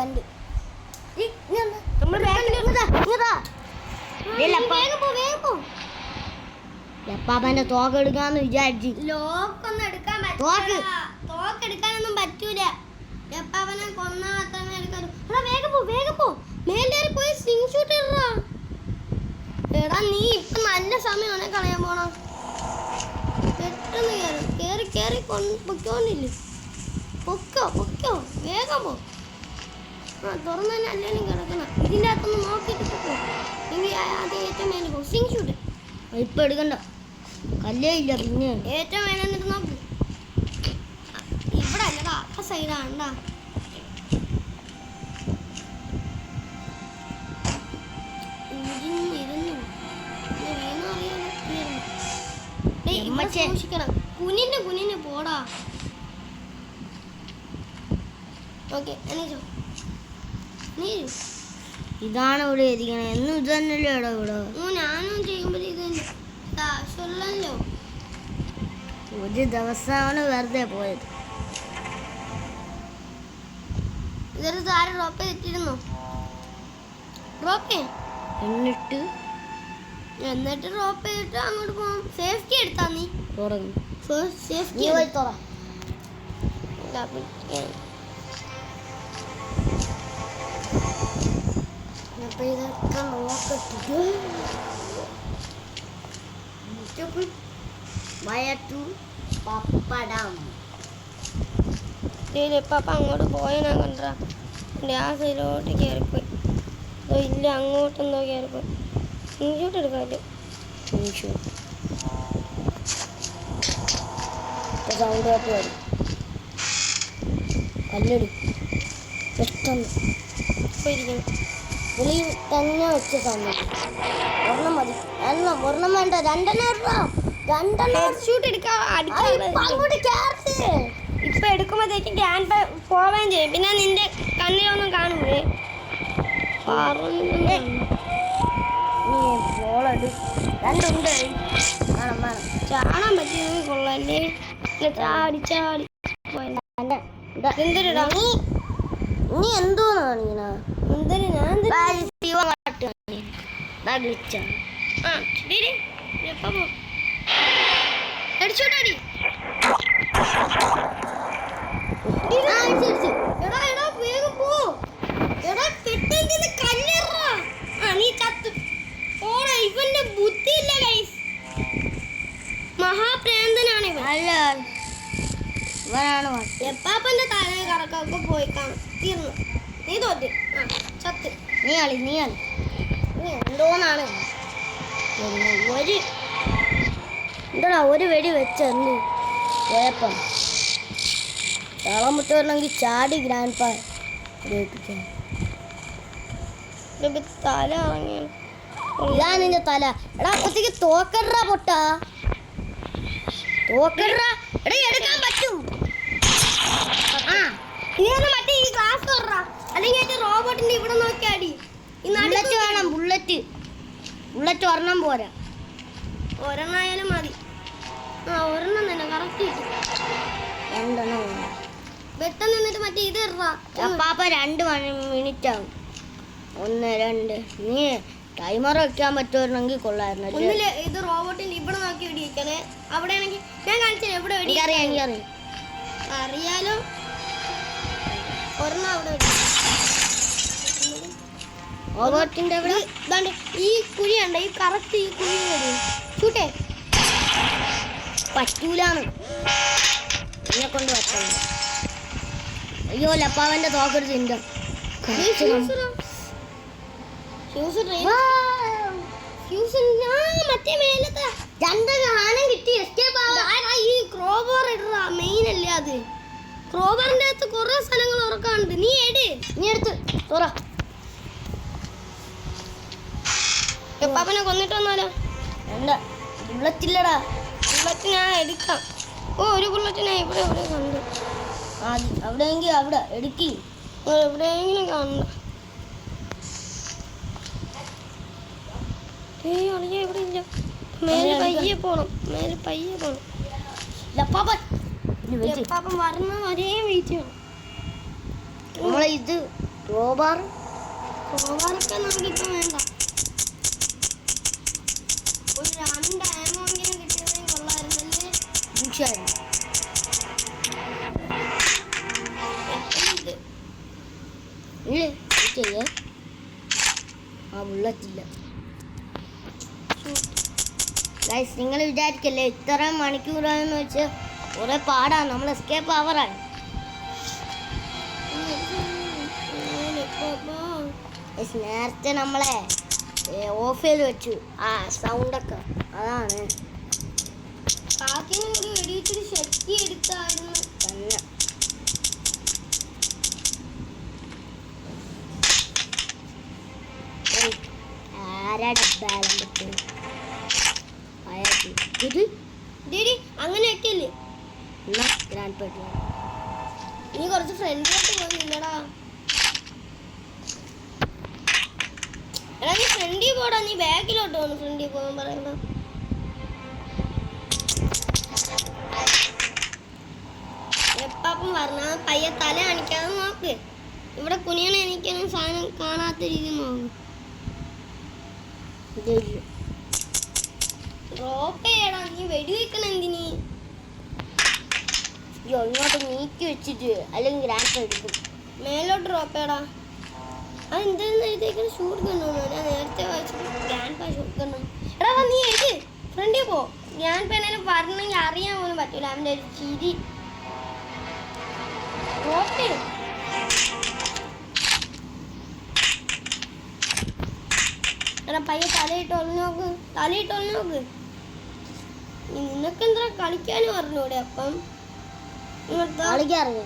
കണ്ട് ലപ്പാപ്പന്റെ തോക്ക് എടുക്കാന്ന് വിചാരിച്ചു. ലോക്കൊന്നും എടുക്കാൻ തോക്ക്. തോക്ക് എടുക്കാനൊന്നും പറ്റൂല. ലപ്പാപ്പനെ കൊന്നാ മാത്രമേ എടുക്കാറൂ. എടാ വേഗം പോ മേലേറി പോയി സ്ലിംഗ് ഷൂട്ട് ഇടറാ. എടാ നീ ഇപ്പൊ നല്ല സമയമാണ് കളയാൻ പോണം. പെട്ടെന്ന് കേറി പൊക്കോണ്ടില്ലേ. പൊക്കോ വേഗം പോ. തുറന്നു തന്നെ അല്ലേലും കിടക്കണം. ഇതിൻ്റെ അകത്തൊന്ന് നോക്കിയിട്ട് പൊക്കോ. എങ്കിൽ ആദ്യം ഏറ്റവും മേലെ പോകും സ്ലിംഗ് ഷൂട്ട്. ഇപ്പൊ എടുക്കണ്ട, കല്ലേ ഇല്ല. പിന്നെ ഏറ്റവും മേലെ എന്നിട്ട് നോക്ക്. ഇവിടെ അല്ലടാ, ആ സൈഡാണ്ടാ. സൂക്ഷിക്കണം. കുനിന് പോടാ. ഓക്കെ നീ ഇതാണ് ഇവിടെ ഇരിക്കണേ. എന്നും ഇത് തന്നെയല്ലേ ഇവിടെ. ഞാനും ചെയ്യുമ്പോൾ ഇത് തന്നെ ആവശ്യമുള്ളല്ലോ. ഒരു ദിവസമാണ് വെറുതെ പോയത്. ഇതൊരു താരം ഡ്രോപ്പ് ചെയ്തിട്ടിരുന്നോ? ഡ്രോപ്പ് എന്നിട്ട് ഡ്രോപ്പ് ചെയ്തിട്ട് അങ്ങോട്ട് പോകാം. സേഫ്റ്റി എടുത്താ നീ തുറന്നു. സേഫ്റ്റി അപ്പൊ ഇതൊക്കെ നോക്കട്ടെ. വയറ്റു പപ്പടം. ഇപ്പം അങ്ങോട്ട് പോയാ കണ്ടാ ആ സൈഡിലോട്ട് കയറിപ്പോയി. ഇല്ല അങ്ങോട്ടെന്തോ കയറിപ്പോയി. ഇങ്ങോട്ട് എടുക്കാമല്ലോ. സൗണ്ട് കേട്ട് വരും. കല്ലെടു പെട്ടെന്ന് പോയിരിക്കണം. വെളിയിൽ തന്നെ വെച്ച് തന്നെ. ഒരെണ്ണം മതി. ഒരെണ്ണം വേണ്ട, രണ്ടെണ്ണം. ഷൂട്ട് അങ്ങോട്ട് ഇപ്പൊ എടുക്കുമ്പോഴത്തേക്കും ഗ്രാൻഡ് പോവാൻ ചെയ്യും. പിന്നെ നിന്റെ കണ്ണിലൊന്നും കാണൂലേ. രണ്ടുണ്ട്. ചാടാൻ പറ്റിയത് കൊള്ളല്ലേ. ചാടി എന്തിനാ നീ എന്തോന്ന് കാണിക്കണ? അടിച്ചോട്ടാടി. വേഗം പോ. എടാ പെട്ടെന്ന് കല്ലെറാ. നീ ചത്തു ഓടാ. ഇവന്റെ ബുദ്ധിയില്ല ഗൈസ്. മഹാപ്രാന്തനാണ് ഇവൻ. അല്ല, ഇവനാണ് എപ്പാപ്പന്റെ തല കറക്കൊക്കെ പോയി കാണും. തീർന്നു. നീ തോറ്റ്. ചത്ത്. നീ കളി. നീ എന്തോന്നാണ് ഒരു വെടി വെച്ചെന്ത് കുഴപ്പം. ചാളം മുട്ട വരണമെങ്കിൽ ചാടി ഗ്രാൻഡ് പാ തല ഇറങ്ങിയ ഇതാ നിന്റെ തല. എടാ അപ്പത്തേക്ക് തോക്കടാ പൊട്ട. തോക്കടാ. എടാ എടുക്കാൻ പറ്റും. മറ്റേ ഈ ഗ്ലാസ് തുറ. അല്ലെങ്കിൽ റോബോട്ടിന്റെ ഇവിടെ നോക്കിയാടി. ബുള്ളറ്റ് വേണം. ബുള്ളറ്റ് ഒരെണ്ണം പോരാ. ഒരെണ്ണായാലും മതി. ഒരെണ്ണം തന്നെ കറക്റ്റ് കിട്ടും. രണ്ടെണ്ണം വേണം. പെട്ടെന്ന് നിന്നിട്ട് മറ്റേ ഇത് അപ്പാപ്പ 2 മിനിറ്റ് ആവും. 1 2. നീ ടൈമർ വെക്കാൻ പറ്റുമായിരുന്നെങ്കിൽ കൊള്ളായിരുന്നു. ഒന്നില് ഇത് റോബോട്ടിന്റെ ഇവിടെ നോക്കി വെടിവെക്കണേ. അവിടെ ആണെങ്കിൽ ഞാൻ കാണിച്ചത് എവിടെ എനിക്കറിയാം. അറിയാലോ. ഒരെണ്ണം അവിടെ റോബോട്ടിന്റെ അവിടെ ഈ കുഴി ഉണ്ട്. ഈ കറക്റ്റ് ഈ കുഴി ചൂട്ടേ പറ്റൂലാണ്. എന്നെ കൊണ്ട് പറ്റും. അയ്യോ ലപ്പാവന്റെ തോക്കെടുത്ത് ഉണ്ട്. മറ്റേ മേലത്തെ 2 സാധനം കിട്ടി. ഈ ക്രോബർ ഇടറാ. മെയിൻ അല്ലേ അത്. ക്രോബറിന്റെ അകത്ത് കുറെ സ്ഥലങ്ങൾ ഉറക്കാനുണ്ട്. നീ എടുത്ത് തുറ. എപ്പാപ്പനെ കൊന്നിട്ട് വന്നാലോ? എന്താ ബുള്ളറ്റില്ലടാ. ബുള്ളറ്റ് ഞാൻ എടുക്കാം. ഒരു ബുള്ളറ്റ് ഞാൻ ഇവിടെ കണ്ടു. അവിടെയെങ്കിൽ അവിടെ എടുക്കി. എവിടെയെങ്കിലും കാണണ്ട. അളിയ ഇവിടെ ഇല്ല. മേലെ പയ്യെ പോണം. ലപ്പാപ്പൻ വരണ വരെ വെയിറ്റ് ചെയ്യണം. നമ്മളെ ഇത് ക്രോബാറൊക്കെ നമുക്കിപ്പം വേണ്ട. ഒരു 2 ഡയമണ്ടെങ്കിലും കിട്ടിയതെങ്കിൽ കൊള്ളായിരുന്നല്ലേ. നിങ്ങൾ വിചാരിക്കല്ലേ ഇത്രയും മണിക്കൂറാണെന്ന് വെച്ച് കുറെ പാടാണ്. നമ്മൾ എസ്കേപ്പ് ആവറാണ്. നേരത്തെ നമ്മളെ ഓഫ് ചെയ്ത് വെച്ചു ആ സൗണ്ടൊക്കെ. അതാണ് കാക്കിനെ ഒരു വെടിവെച്ചൊരു ശക്തി എടുത്തായിരുന്നു തന്നെ. ആരാടെ ബാലൻസ് അങ്ങനെയൊക്കെ അല്ലേ. ഗ്രാൻഡ് പേട്ട് നീ കുറച്ച് ഫ്രണ്ടിലോട്ട് പോകുന്നില്ലടാ. എടാ നീ ഫ്രണ്ടിൽ പോടാ. നീ ബാക്കിലോട്ട് പോകുന്നു ഫ്രണ്ടിൽ പോകാൻ പറയുമ്പോ. എപ്പം പറഞ്ഞ പയ്യെ തല കാണിക്കാതെ നോക്ക്. ഇവിടെ കുനിയണ എനിക്കൊന്നും സാധനം കാണാത്ത രീതി നോക്കും. ഡ്രോപ്പ് ചെയ്യടാ. നീ വെടിവെക്കണം എന്തിനീ? ഇങ്ങോട്ട് നീക്കി വെച്ചിട്ട് അല്ലെങ്കിൽ ഗ്രാൻഡ് എടുക്കും. മേലോട്ട് ഡ്രോപ്പ് ചെയ്യടാ. അത് എന്തെന്ന് എഴുതിയേക്കുന്ന ഷൂട്ട് കണ്ടു. ഞാൻ നേരത്തെ വായിച്ചിട്ട് ഗ്രാൻഡ് പാ ഷൂട്ട് കണ്ടു. എടാ നീ എഴുതി ഫ്രണ്ടിൽ പോ. ഗ്രാൻഡ് പേനേലും പറഞ്ഞെങ്കിൽ അറിയാൻ പോലും പറ്റൂല അവൻ്റെ ഒരു ചിരി. ഡ്രോപ്പ് ചെയ്യും. എടാ പയ്യെ തലയിട്ട് ഒളിഞ്ഞു നോക്ക്. തലയിട്ട് ഒളിഞ്ഞു നോക്ക്. നിനക്കെന്താ കളിക്കാനും പറഞ്ഞൂടെ? അപ്പം കളിക്കാറില്ല.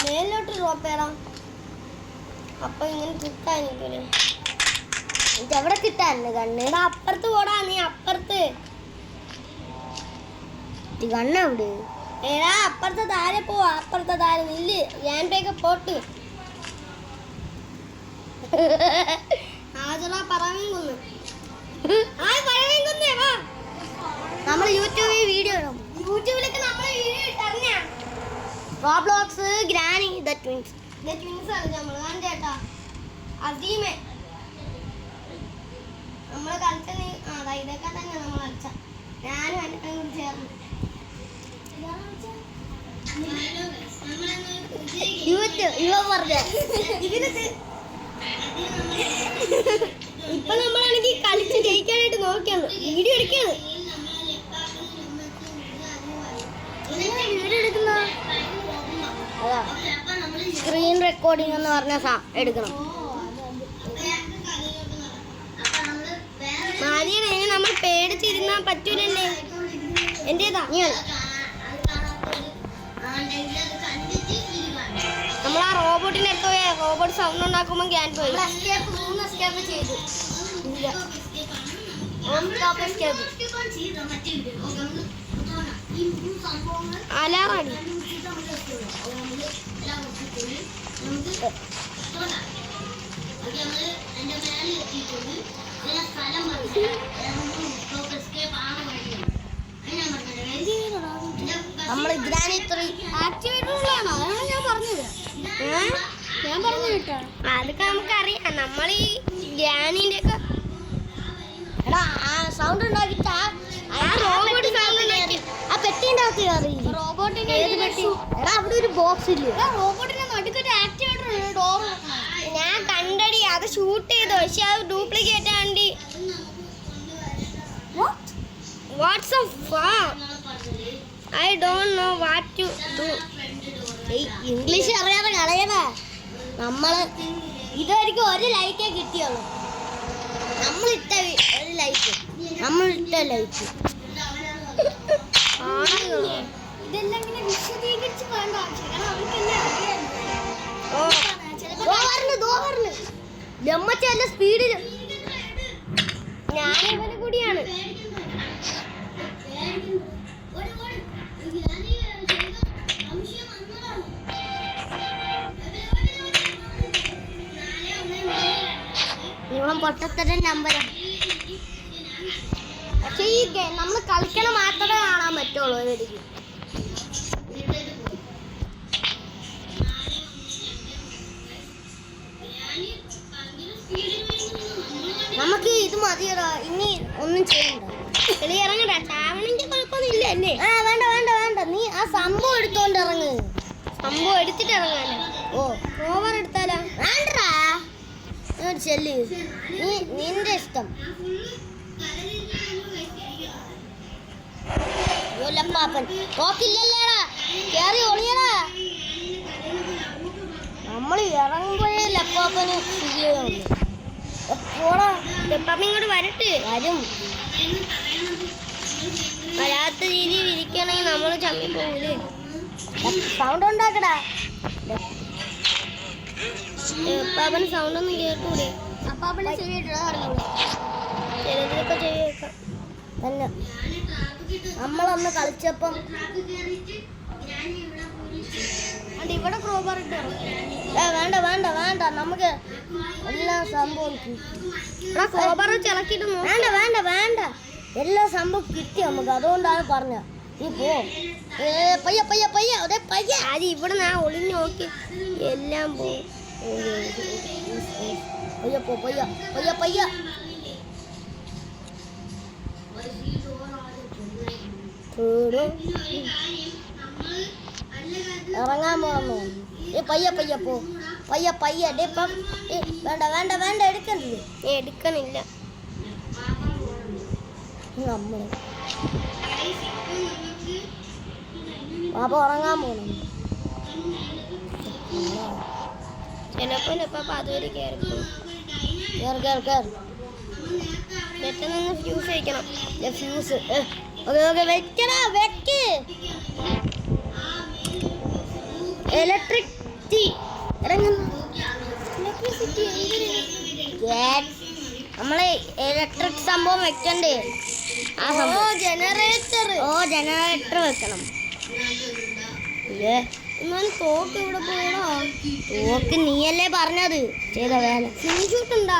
മേലോട്ട് ഡ്രോപ്പ് ചെയ്യണം. അപ്പൊ ഇങ്ങനെ കിട്ടാനില്ലേ? ഇതെവിടെ കിട്ടാനുണ്ട് കണ്ണ്? അപ്പുറത്ത് പോടാ. നീ അപ്പുറത്ത് കണ്ണെവിടെ? ഏടാ അപ്പുറത്തെ താരെ പോ. അപ്പുറത്തെ താരെ നില്ല്. ഞാൻ പേക്ക് പോട്ട് നമ്മൾ യൂട്യൂബിൽ വീഡിയോ ഇടും. യൂട്യൂബിലൊക്കെ നമ്മൾ വീഡിയോ ഇട്ടറിഞ്ഞ റോബ്ലോക്സ് ഗ്രാനി ദ ട്വിൻസ് ആണ് നമ്മൾ കണ്ടേട്ടാ. അതീമേ നമ്മള് കളിച്ച ഇതൊക്കെ തന്നെ നമ്മൾ കളിച്ച. ഞാനും എൻ്റെ കൂടി ചേർന്നു. ഇപ്പൊ നമ്മളാണെങ്കിൽ കളിച്ച് ജയിക്കാനായിട്ട് നോക്കിയാണ്. വീഡിയോ എടുക്കാണ്. വീഡിയോ എടുക്കുന്ന സ്ക്രീൻ റെക്കോർഡിംഗ് എന്ന് പറഞ്ഞ എടുക്കണം. മാരിയാണ് നമ്മൾ പേടിച്ചിരുന്നാ പറ്റൂലല്ലേ. എന്റേതാ നമ്മൾ ആ റോബോട്ടിന്റെ അടുത്ത് പോയ റോബോട്ട് സൗണ്ട് ഉണ്ടാക്കുമ്പോ ഗ്യാൻ പോയി. അലാറാടി നമ്മൾ ഗ്രാനി 3 ആക്ടിവേറ്ററുകളാണോ? അതാണ് ഞാൻ പറഞ്ഞത്. ഞാൻ പറഞ്ഞു കേട്ടോ. അതൊക്കെ നമുക്കറിയാം. നമ്മൾ ഈ ഗ്രാനിന്റെ ഒക്കെ എടാ ആ സൗണ്ട് ഉണ്ടാക്കിട്ട് റോബോട്ട് സൗണ്ട് ഉണ്ടാക്കി ആ പെട്ടിന്റെ അകത്ത് കയറി. റോബോട്ടിന്റെ എടാ അവിടെ ഒരു ബോക്സ് ഇല്ലേ? റോബോട്ടിന്റെ നടുക്കൊരു ആക്ടിവേറ്റർ ഡോർ. ഞാൻ കണ്ടടി. അത് ഷൂട്ട് ചെയ്തു. പക്ഷെ അത് ഡ്യൂപ്ലിക്കേറ്റ് ആണ്ടി. What's a fuck? I don't know what to do. English അറിയാതെ കളയണേ. നമ്മള് ഇതുവരെയ്ക്കും ഒരു ലൈക്കേ കിട്ടിയുള്ളൂ. നമ്മളിട്ട ഒരു ലൈക്ക്. നമ്മളിട്ട ലൈക്ക് ഇതെല്ലാം ഇങ്ങനെ വിശദീകരിച്ച് വേണ്ട ആവശ്യം. കാരണം അവർക്കെല്ലാം അറിയാം. ലമ്മച്ചല്ല സ്പീഡിൽ. ഞാനിവന് കൂടിയാണ്. പൊട്ടത്തരം നമ്പരം. പക്ഷെ ഈ നമ്മൾ കളിക്കണ മാത്രമേ കാണാൻ പറ്റുള്ളൂ ഒരിടയ്ക്ക്. നമുക്ക് ഇത് മതിയടാ, ഇനി ഒന്നും ചെയ്യണ്ട. ഇറങ്ങടാ, ചാവണെങ്കിൽ കുഴപ്പമൊന്നുമില്ല അല്ലേ? വേണ്ട വേണ്ട വേണ്ട, നീ ആ സംഭവം എടുത്തോണ്ട് ഇറങ്ങ്. സംഭവം എടുത്തിട്ട് ഇറങ്ങാനോ? ഓ ഓവർ എടുത്താലോ? വേണ്ടടാ, ചെല്ല്, നീ നിന്റെ ഇഷ്ടം. പാപ്പൻ തോക്കില്ലല്ലേടാ, കേറി ഒളിയടാ. നമ്മൾ ഇറങ്ങുമ്പോഴേ ലപ്പാപ്പന് എപ്പോഴാ ലപ്പാപ്പ ഇങ്ങോട്ട് വരട്ടെ. വരും. വരാത്ത രീതിയിൽ ഇരിക്കണമെങ്കിൽ നമ്മൾ ചമ്മി പോകൂലേ? സൗണ്ട് ഉണ്ടാക്കടാ. ലപ്പാപ്പന് സൗണ്ട് ഒന്നും കേട്ടൂടെ? അപ്പാപ്പനെ ശരിയായിട്ടാ അറിഞ്ഞൂടെ? ചിലതിലൊക്കെ ചെയ്യേക്കാം തന്നെ. നമ്മളന്ന് കളിച്ചപ്പം ഇവിടെ ക്രോബാർ ഇട്ടോ? വേണ്ട വേണ്ട വേണ്ട, നമുക്ക് എല്ലാം സംഭവിക്കും. ക്രോബാർ ചിലക്കിട്ട് വേണ്ട വേണ്ട വേണ്ട, എല്ലാ സംഭവം കിട്ടി നമുക്ക്, അതുകൊണ്ടാണ് പറഞ്ഞ. നീ പോ, പയ്യ പയ്യ പയ്യ, അതെ പയ്യ. അത് ഇവിടെ ഞാൻ ഒളിഞ്ഞു നോക്കി എല്ലാം പോവും. പയ്യ പോ, പയ്യ പയ്യ പയ്യ. ഇറങ്ങാൻ പോണോ? പയ്യ പയ്യ പോ, പയ്യ പയ്യ. വേണ്ട വേണ്ട വേണ്ട, എടുക്കണ്ടേ? എടുക്കണില്ല. നമ്മള് പാപ്പ ഉറങ്ങാൻ പോണം. ചിലപ്പോ ലപ്പാപ്പ അതുവരെ കയറിപ്പോ. കേറ് കേറ് കേറ്. പെട്ടെന്ന് ഫ്യൂസ് വയ്ക്കണം. ഫ്യൂസ് ഓക്കെ ഓക്കെ, വെക്കടാ, വെക്ക്. ഇലക്ട്രിസിറ്റി ഇറങ്ങുന്നു. നമ്മള് ഇലക്ട്രിക് സംഭവം വെക്കണ്ടേ? ആ സംഭവം ജനറേറ്റർ. ഓ ജനറേറ്റർ വെക്കണം. എന്നാലും തോക്ക് ഇവിടെ പോയണോ? തോക്ക് നീയല്ലേ പറഞ്ഞത് ചെയ്ത വേല. സ്ലിംഗ് ഷൂട്ട് ഉണ്ടാ?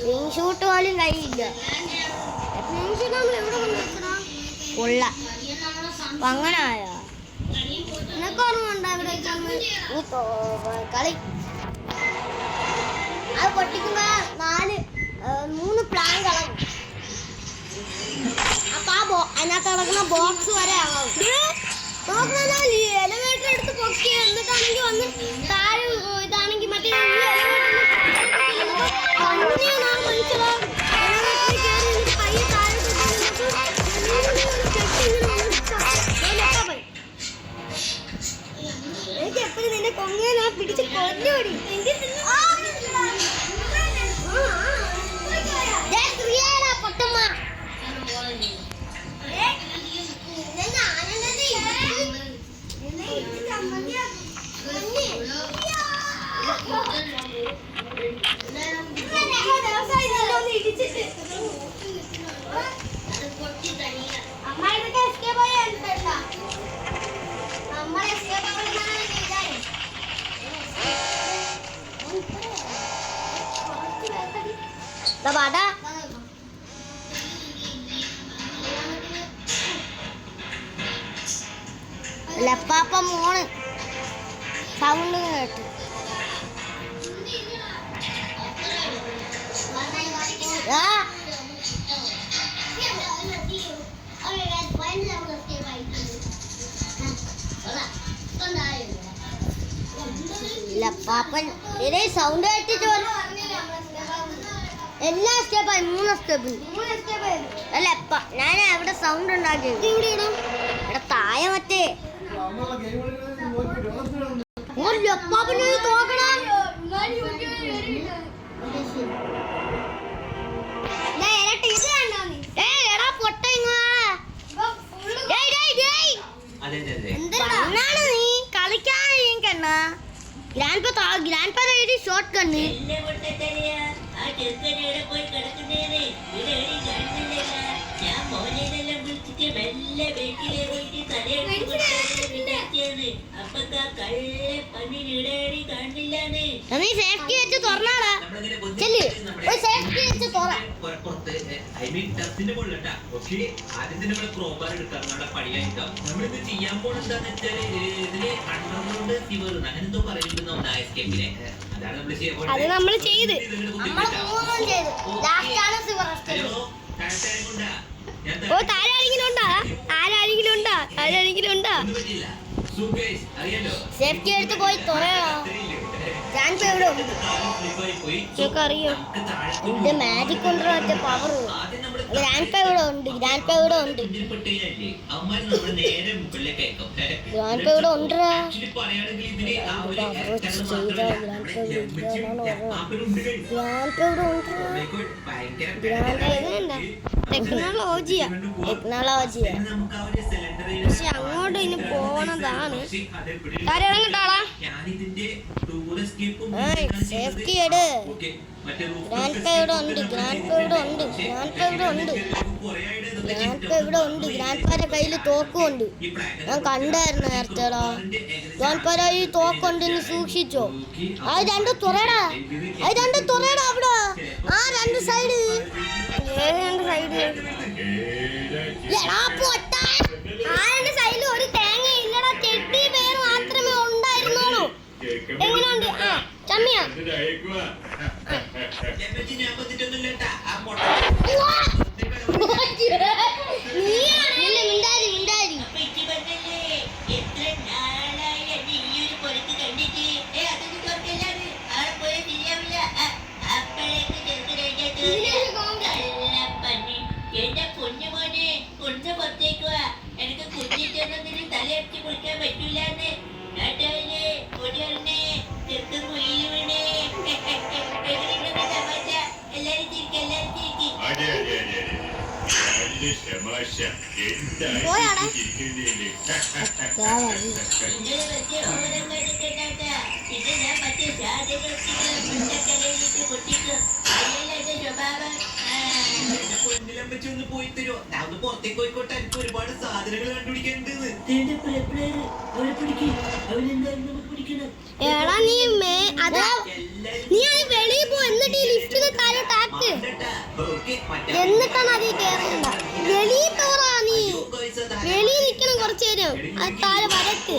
സ്ലിംഗ് ഷൂട്ട് പോലും കയ്യില്ല. സ്ലിംഗ് ഷൂട്ട് നമ്മൾ എവിടെ കൊണ്ടുവെച്ചടാ? കൊള്ള അപ്പൊ അങ്ങനെ ആയാ? നിനക്ക് ഓർമ്മ ഉണ്ടാ ഇവിടെ കളി? അത് പൊട്ടിക്കുമ്പോ 3 പ്ലാൻ കളഞ്ഞു. അപ്പൊ അതിനകത്ത് കിടക്കുന്ന ബോക്സ് വരെ ആവും. എലിവേറ്റർ എടുത്ത് പൊക്കി എന്നിട്ടാണെങ്കിൽ വന്ന് താഴെ ഇതാണെങ്കിൽ മറ്റേ എനിക്ക് എപ്പോഴും നിന്റെ കൊങ്ങയെ ഞാൻ പിടിച്ച് കൊല്ലുപടി. പൊട്ടമ്മ വാടാ. ലപ്പാപ്പ മോണ് സൗണ്ട് കേട്ടു. ലപ്പാപ്പൻ ഇതേ സൗണ്ട് കേട്ടിട്ട് എല്ലാ സ്റ്റെപ്പായി 3 സ്റ്റെപ്പ്. അല്ല ഞാൻ എവിടെ സൗണ്ട് ഉണ്ടാക്കിയത്? ഇവിടെ താഴെ മറ്റേ ലപ്പാപ്പനെ തോക്കണം. എടാ പൊട്ട എന്താണ് നീ കളിക്കാൻ ഗ്രാൻഡ് പാ ഷോർട്ട് കണ്ണ്. ഞാൻ മോനെല്ലാം വിളിച്ചിട്ട് മെല്ലെ വീട്ടിലെ പോയിട്ട് തലയെടുത്ത് അപ്പത്താ കള്ള പന്നിനിടേടി കാണില്ലാന്ന്. നീ സേഫ്റ്റി വെച്ച് തുറന്നാടാ. ചെല്ല് ഒരു സേഫ്റ്റി വെച്ച് തുറ. പുറത്ത് ഐ മീൻ ടെസ്റ്റിന്റെ മുകളിലട്ടാ. ഓക്കെ ആദ്യം തന്നെ ഇവിടെ ക്രോബാർ എടുക്കാം. നമ്മുടെ പണിയായിട്ടോ നമ്മളിത് ചെയ്യാൻ പോകുന്നതെന്താന്ന് വെച്ചാല് ഇതില് അണ്ടർഗ്രൗണ്ട് സിവർ അങ്ങനെ എന്തോ പറയുന്നുണ്ട് എസ്കേപ്പിലെ. അതാണ് നമ്മൾ ചെയ്യാൻ പോകുന്നത്. അത് നമ്മൾ ചെയ്ത് നമ്മൾ മൂന്നും ചെയ്ത് ലാസ്റ്റാണ് സിവർ. ഹലോ താഴെ കൊണ്ടാ ഞാൻ ഓ താഴെ ആരെങ്കിലും ഉണ്ടാ? ആരെങ്കിലും ഉണ്ടാ? ആരെങ്കിലും ഉണ്ടാ? ഒന്നും പറ്റില്ല. സോ ഗയ്സ് അറിയാലോ സേഫ്റ്റി എടുത്ത് പോയി തുറയണോ? ഞാൻ എവിടെ ഉണ്ട് അറിയോ? എന്റെ മാജിക് കൊണ്ടുള്ള ഒറ്റ പവർ. ഗ്രാൻഡ് പ ഇവിടെ ഉണ്ട്. ഗ്രാൻഡ് പ ഇവിടെ ഉണ്ട്. ഗ്രാൻഡ് പ ഇവിടെ ഉണ്ടാ. ടെക്നോളജിയാ ടെക്നോളജിയാ. പക്ഷെ അങ്ങോട്ട് ഇനി പോണതാണ്. കാര്യം ഇറങ്ങട്ടാളാ. സേഫ്റ്റി എട്. ഗ്രാൻഡ് പ ഇവിടെ ഉണ്ട്. ഗ്രാൻഡ് പ ഇവിടെ ഉണ്ട്. ഗ്രാൻഡ് പ ഇവിടെ ഉണ്ട്. ഗ്രാൻഡ് പ ഇവിടെ ഉണ്ട്. ഗ്രാൻഡ് പാന്റെ കയ്യിൽ തോക്കുണ്ട്. ഞാൻ കണ്ടായിരുന്നു നേരത്തേടാ. ഗ്രാൻഡ് പാന്റെ കയ്യിൽ തോക്കുണ്ട്. ഇനി സൂക്ഷിച്ചോ. അത് രണ്ട് തുറയടാ. അത് രണ്ട് തുറയടാ അവിടെ. ആ രണ്ട് സൈഡ്. ഏത് രണ്ട് സൈഡ്? ആ രണ്ട് സൈഡിൽ ഒരു തേങ്ങ ഇല്ലടാ. ചെട്ടി പേര് മാത്രമേ ഉണ്ടായിരുന്നുള്ളൂ. എങ്ങനെയുണ്ട്? ആ ചമ്മിയാ. എന്റെ കുഞ്ഞുമോനെ കൊണ്ടു പുറത്തേക്കുവാ. എനിക്ക് കുഞ്ഞിട്ടൊന്നും തലയടിച്ച് കുളിക്കാൻ പറ്റൂലെന്ന് നാട്ടുകാരെ പൊടിയറിനെ ചെറുക്കും കുയില് വീണേ. തമാശ എല്ലാരും ചിരിക്കും എല്ലാരും ചിരിക്കും. നിങ്ങൾ മറ്റേ ഓരം കണ്ടിട്ടുണ്ടാ. പിന്നെ ഞാൻ മറ്റേ ശാദകൾ മുണ്ടക്കലയിലിട്ട് പൊട്ടിക്കും. അതിലല്ല എന്റെ സ്വഭാവം. ഒന്ന് പോയി തരുമോ? ഞാൻ ഒന്ന് പുറത്തേക്ക് പോയിക്കോട്ടെ. എനിക്ക് ഒരുപാട് സാധനങ്ങൾ കണ്ടുപിടിക്കേണ്ടത്. എടാ നീ നീ വെളിയിൽ പോ. എന്നിട്ട് ഈ ലിഫ്റ്റിന് താഴെ ടാക്ക്. എന്നിട്ടാണ് അതിൽ കയറണ്ട. വെളിയിൽ പോറാ. നീ വെളിയിൽ നിൽക്കണം കുറച്ചു നേരം. അത് താഴെ വരക്ക്.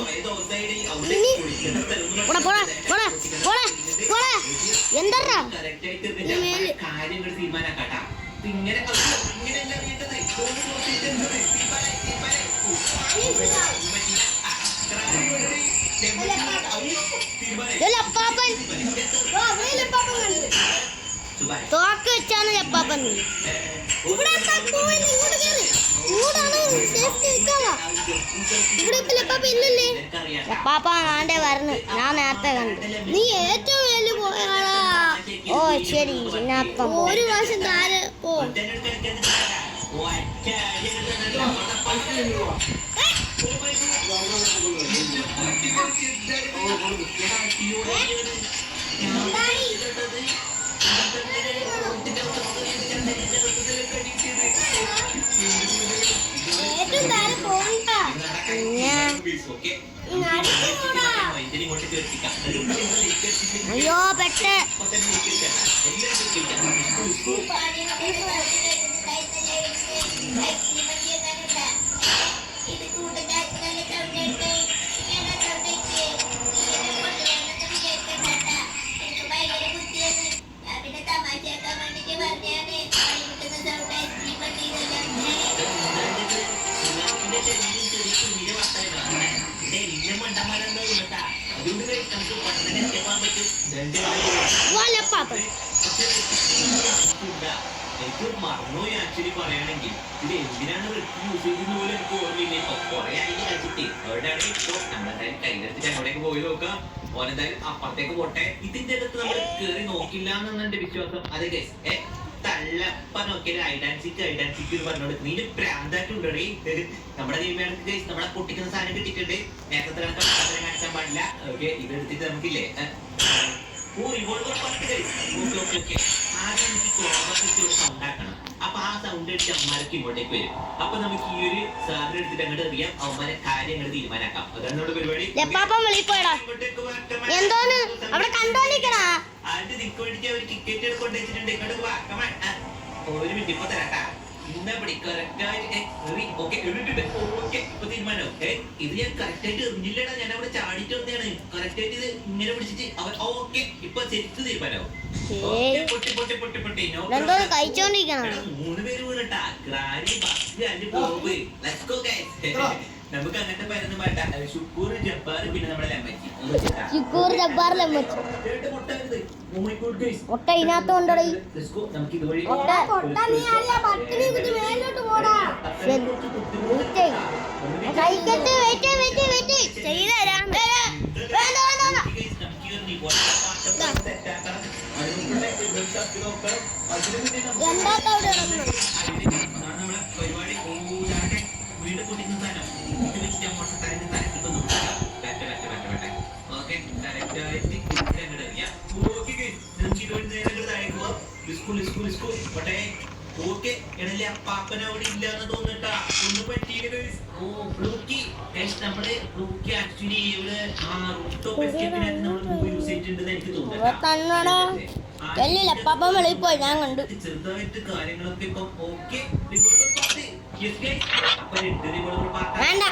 ഇനി പോടാ പോടാ പോടാ പോടാ പോടാ. എന്താ കാര്യങ്ങൾ തീരുമാനാക്കാട്ടാ. ഇങ്ങനെ തോക്ക് വെച്ചാണ് ചപ്പാപ്പൻ. ഇവിടെ ഇങ്ങോട്ട് കയറി. ഇങ്ങോട്ടാണ് സേഫ്റ്റി നിൽക്കാനാ. ഇവിടെ ഇപ്പൊ ലപ്പാപ്പ ഇല്ലല്ലേ? ലപ്പാപ്പ നാണ്ടേ വരണം. ഞാൻ നേരത്തെ കണ്ടു. നീ ഏറ്റവും വലിയ പോയാളാ. ഓ ശരി. ഒരു പ്രാവശ്യം താരെ പോ. ഏറ്റവും താരെ പോണ്ട. അയ്യോ പെട്ടെ. എനിക്ക് മറന്നുപോയി ആക്ച്വലി പറയുകയാണെങ്കിൽ ഇത് എന്തിനാണ് യൂസ് ചെയ്യുന്ന പോലെ എനിക്ക് ഓർമ്മയില്ല. ഇപ്പൊ കുറെ ആയിട്ട് കളിച്ചിട്ട് എവിടെയാണ് ഇപ്പൊ നമ്മളെന്തായാലും കൈകടത്തിട്ട് അങ്ങോട്ടേക്ക് പോയി നോക്കാം. ഓനെന്തായാലും അപ്പുറത്തേക്ക് പോട്ടെ. ഇതിന്റെ അടുത്ത് നമ്മൾ കേറി നോക്കില്ല എന്നാണ് എന്റെ വിശ്വാസം. അതെ ഗൈസ് തള്ളപ്പ നോക്കിയാൽ ഐഡാൻസിക്ക് പറഞ്ഞോട് നീ പ്രാന്തായിട്ടുണ്ടേ. നമ്മുടെ ഗെയിമുകൾക്ക് ഗൈസ് നമ്മളെ പൊട്ടിക്കുന്ന സാധനം കിട്ടിയിട്ടുണ്ട്. നേരത്തെ കണക്ക് കാണിക്കാൻ പാടില്ല. ഓക്കെ ഇത് എടുത്തിട്ട് നമുക്കില്ലേ റിവോൾവർ ആദ്യം എനിക്ക് ഉണ്ടാക്കണം. അപ്പൊ ആ സൗണ്ട് അടിച്ച് അമ്മമാരൊക്കെ ഇങ്ങോട്ടേക്ക് വരും. അപ്പൊ നമുക്ക് ഈ ഒരു സാറിന് എടുത്തിട്ട് അങ്ങോട്ട് അറിയാം അവന്മാരെ കാര്യങ്ങൾ തീരുമാനാക്കാം. അതാണ് നമ്മുടെ പരിപാടി. ലപ്പാപ്പൻ വിളിപ്പോയടാ. എന്തോന്ന് അവിടെ കണ്ടോണ്ടിരിക്കണാ? ആദ്യം നിക്ക് വേണ്ടിട്ട് അവർ ടിക്കറ്റ് കൊണ്ടുവച്ചിട്ടുണ്ട്. ഇങ്ങോട്ട് ഒരു മിനിറ്റ് ഇപ്പൊ തരാട്ടാ. ഇന്നാ പിടി കറക്റ്റായിട്ട് ഇപ്പൊ തീരുമാനം. ഇത് ഞാൻ കറക്റ്റായിട്ട് എറിഞ്ഞില്ലടാ, ഞാൻ അവിടെ ചാടിയിട്ട് വന്നതാണ്. കറക്റ്റായിട്ട് ഇത് ഇങ്ങനെ പിടിച്ചിട്ട് അവർ ഓക്കെ ഇപ്പൊ ശരിക്ക് തീരുമാനവും. എന്തോ കഴിച്ചോണ്ടിരിക്കണ 3 പേര് വീണട്ടാ. ഗ്രാനി ബസ് അഞ്ച് ബോബ്. Let's go guys. നമുക്ക് അങ്ങനത്തെ പരന്ന് വേണ്ട. ഷുക്കൂർ ജബ്ബാർ പിന്നെ നമ്മുടെ ലമ്മച്ചി. ശുക്കൂർ ജബ്ബാർ ലമ്മച്ചി ഒട്ട ഇതിനകത്ത് കൊണ്ടോടി നമുക്ക് ഇതുവഴി കഴിക്കട്ടെ. വെയിറ്റ് ചെയ്തുതരാം. വീട് പൊട്ടിക്കുന്ന സാധനം ഇത് വെച്ചിട്ട് അങ്ങോട്ട് തരഞ്ഞ് തരക്കുന്നു. ഓക്കെ കറക്റ്റായിട്ട് പോട്ടെ. ഓക്കെ എടല്ലേ അപ്പാപ്പന അവിടെ ഇല്ലാന്ന് തോന്നിട്ടാ ഒന്നും പറ്റിയില്ല. നമ്മള് ആക്ച്വലി ഇവിടെ യൂസ് ചെയ്തിട്ടുണ്ടെന്ന് എനിക്ക് തോന്നുന്നു. ലപ്പാപ്പൻ വെളിയിൽ പോയി ഞാൻ കണ്ടു. ചെറുതായിട്ട് കാര്യങ്ങളൊക്കെ ഇപ്പം ഓക്കെ വേണ്ട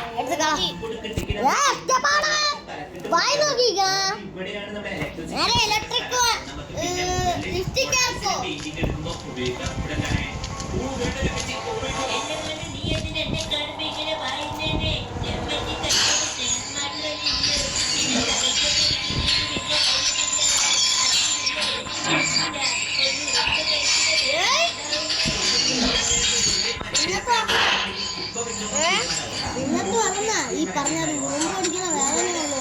ഇലക്ട്രിക് ഇന്നത്തെ പറഞ്ഞ ഈ പറഞ്ഞത് നോമ്പ് പഠിക്കുന്ന വേദനയുള്ളൂ.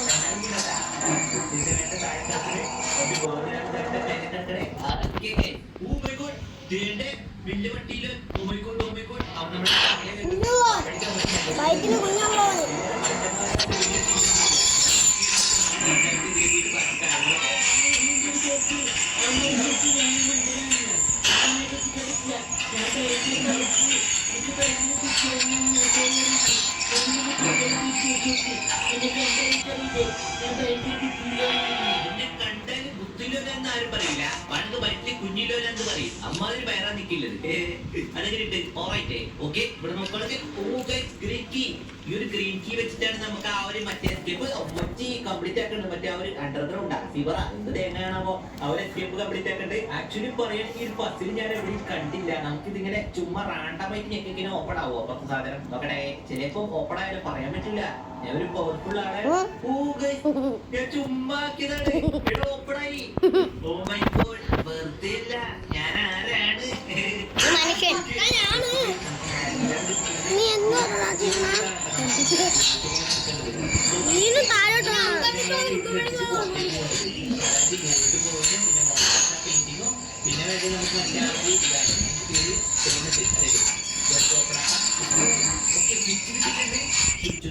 ബൈക്കിന് കുഞ്ഞുള്ളൂ. ആരും പറയില്ല. പണ്ട് വയറ്റിൽ കുഞ്ഞിലോലെന്ന് പറയും. അമ്മാതിരി വയറാൻ നിൽക്കില്ലത്. അതെങ്ങനെ ഓറൈറ്റ് ഓക്കെ. ഇവിടെ നോക്കുകയാണെങ്കിൽ ഈ ഒരു ഗ്രീൻ കീ വെച്ചിട്ടാണ് നമുക്ക് ആ ഒരു മറ്റേ എസ്കേപ്പ് കംപ്ലീറ്റ് ആക്കുന്നത്. മറ്റേ ആ ഒരു അണ്ടർഗ്രൗണ്ട് സിവറ എന്ത് തേങ്ങയാണോ ആ ഒരു എസ്കേപ്പ് കംപ്ലീറ്റ് ആക്കുന്നത്. ആക്ച്വലി പറയുകയാണെങ്കിൽ ഈ പസിൽ ഞാൻ എവിടെയും കണ്ടില്ല. നമുക്കിതിങ്ങനെ ചുമ്മാ റാണ്ടമായിട്ട് ഞെക്കിങ്ങനെ ഓപ്പൺ ആവുമോ അപ്പുറത്തെ സാധനം നോക്കട്ടെ. ചിലപ്പോ ഓപ്പൺ ആയാലും പറയാൻ പറ്റില്ല. ഞാൻ ഒരു പവർഫുൾ ആണ്. ഞാൻ ചുമ്മാ ഓപ്പണായി. ഓ മൈ ഗോഡ് വെറുതെ ഇല്ല. ഞാൻ ആരാണ്? മനുഷ്യൻ നീ എന്താ നീನು താഴോട്ട്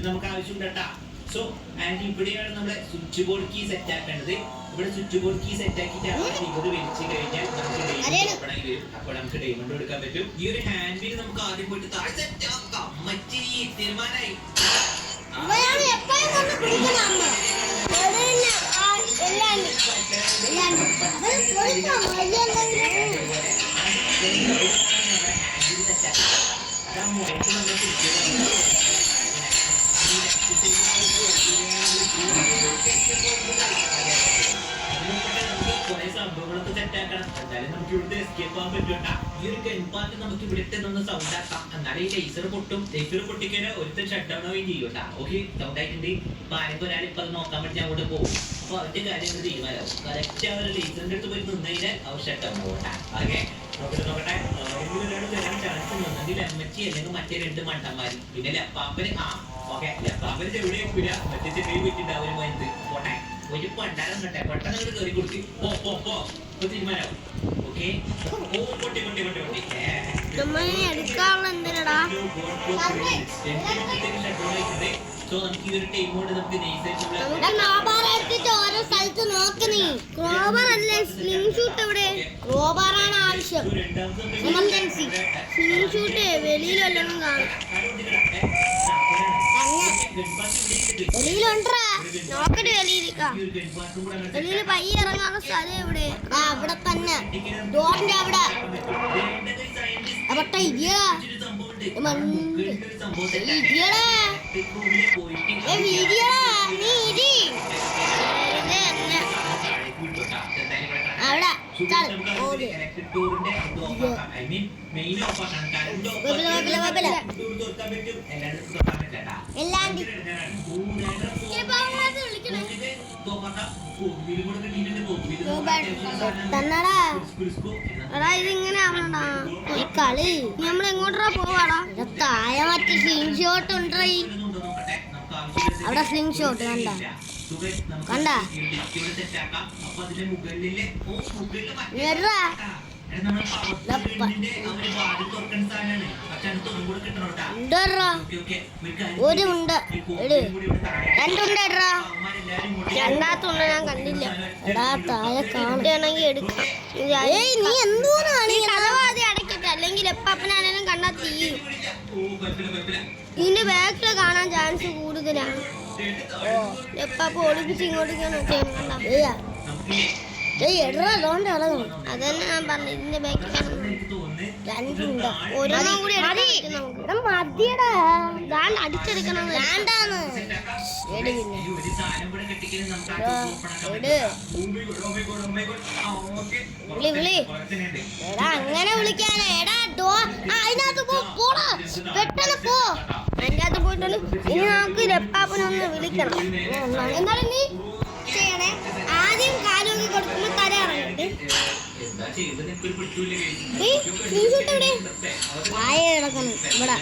നമുക്ക് ആവശ്യമുണ്ടാ. സോ ആൻഡ് ഇവിടെയാണ് നമ്മുടെ സ്വിച്ച് ബോർഡ് കീ സെറ്റ് ആക്കേണ്ടത്. ഇവിടെ സ്വിച്ച് ബോർഡ് കീ സെറ്റ് ആക്കിയിട്ട് ഇത് വലിച്ചു കഴിഞ്ഞാൽ നമുക്ക് അപ്പോൾ നമുക്ക് ഡയമണ്ട് എടുക്കാൻ പറ്റും. ഈ ഒരു ഹാൻഡിൽ നമുക്ക് ആദ്യം പോയിട്ട് താഴെ സെറ്റ് ആക്കാം. മറ്റേ തീരുമാനമായി കുറെ സംഭവങ്ങളൊക്കെ സെറ്റ് ആക്കണം. എന്തായാലും നമുക്ക് ഇവിടുത്തെ എസ്കേപ്പ് ആകാൻ പറ്റും. ഈ ഒരു ഗൺ പാർട്ട് നമുക്ക് ഇവിടുത്തെ നിന്ന് സൗണ്ട് ആക്കാം. എന്നാലും ഈ ലേസർ പൊട്ടും. ലേസർ പൊട്ടിക്കാൻ ഒരുത്തൻ ഷട്ട് ഡൗൺ ആവുകയും ചെയ്യൂട്ടാ. ഓക്കെ സൗണ്ട് ആയിട്ടുണ്ട്. ഇപ്പൊ ആരെങ്കിലും ഒരാൾ ഇപ്പൊ അത് നോക്കാൻ വേണ്ടി അങ്ങോട്ട് പോകും. അപ്പൊ അവരുടെ കാര്യങ്ങൾ തീരുമാനമാവും. കറക്റ്റ് അവർ ലേസറിന്റെ അടുത്ത് പോയി നിന്ന് കഴിഞ്ഞാൽ അവർ ഷട്ട് ഡൗൺ ആവട്ടെ. ഓക്കെ നോക്കട്ടെ. ഒരാൾ വരാൻ ചാൻസ് ഉണ്ടെങ്കിൽ എമ്മച്ചി അല്ലെങ്കിൽ മറ്റേ 2 മണ്ടന്മാര് പിന്നെ ലപ്പാപ്പന് ഓക്കെ ലപ്പാപ്പന് ചെവിടെ വെക്കൂല. മറ്റേ ചെറിയ വീട്ടിന്റെ അവര് പോയത് പോട്ടെ ഒരു പണ്ടാരം കട്ടെ പെട്ടെന്ന് കയറി കൊടുത്ത് തീരുമാനം. ഓക്കെ ഓ പൊട്ടി എടുക്കാനുള്ള എന്തിനടാ സോ നമുക്ക് ഈ ഒരു ടൈം കൊണ്ട് നമുക്ക് ഓരോ സ്ഥലത്ത് നോക്ക് നീ ക്രോബാർ അല്ലേ സ്ലിംഗ് ഷൂട്ട് എവിടെ? ക്രോബാറാണ് ആവശ്യം. എമർജൻസി. സ്ലിംഗ് ഷൂട്ട് വെളിയിൽ വല്ലതും കാണും. വെളിയിലുണ്ടാ നോക്കട്ടെ വെളിയിലേക്കാ. വെളിയിൽ പയ്യെ ഇറങ്ങാനുള്ള സ്ഥലം എവിടെ? അവിടെ തന്നെ ഡോറിന്റെ അവിടെ. അവിടെ ഇരിയടാ ഇരിയടാ വിരിയടാ നീ ഇരി അവിടെ തന്നടാ. എടാ ഇതിങ്ങനെ ആവണടാ ഈ കളി. നമ്മൾ എങ്ങോട്ടാ പോവാടാ? താഴെ മറ്റേ സ്ലിംഗ് ഷോട്ട് ഉണ്ടോ? അവിടെ സ്ലിംഗ് ഷോട്ട് കണ്ട കണ്ട ഒരു ഉണ്ട് രണ്ടുണ്ട് എടാ. രണ്ടാമത്തുണ്ട് ഞാൻ കണ്ടില്ല. എടാ താഴെ കാണുകയാണെങ്കിൽ എടുക്കാം. ഏയ് നീ എന്തോന്നാണ് ഈ കഥ ആദ്യം അടയ്ക്കട്ടെ, അല്ലെങ്കിൽ എപ്പനാണേലും കണ്ടാ തീയും. ഇതിന്റെ ബാക്കിൽ കാണാൻ ചാൻസ് കൂടുതലാണ്. എപ്പാപ്പ ഒളിപ്പിച്ച് ഇങ്ങോട്ടേക്കാണ് എടാ ലോണ്ട് ഇളകും. അതന്നെ ഞാൻ പറഞ്ഞു. ഇതിന്റെ ബാക്കിൽ രണ്ടുണ്ട്. ഒരെണ്ണം കൂടി മതിയടാ. അടിച്ചെടുക്കണം. വേണ്ടാന്ന് എട് പിന്നെ വിളി വിളി. എടാ അങ്ങനെ വിളിക്കാനാ. എടാ അതിനകത്ത് പോടാ പെട്ടെന്ന് പോ. അതിൻ്റെ അകത്ത് പോയിട്ടുണ്ട്. ഇനി നമുക്ക് രപ്പാപ്പനൊന്ന് വിളിക്കണം. എന്നാലും നീ ചെയ്യണേ. ആദ്യം കാലൊക്കെ കൊടുക്കുമ്പോൾ തല ഇറങ്ങിട്ട് എവിടെ വായ കിടക്കണം ഇവിടെ.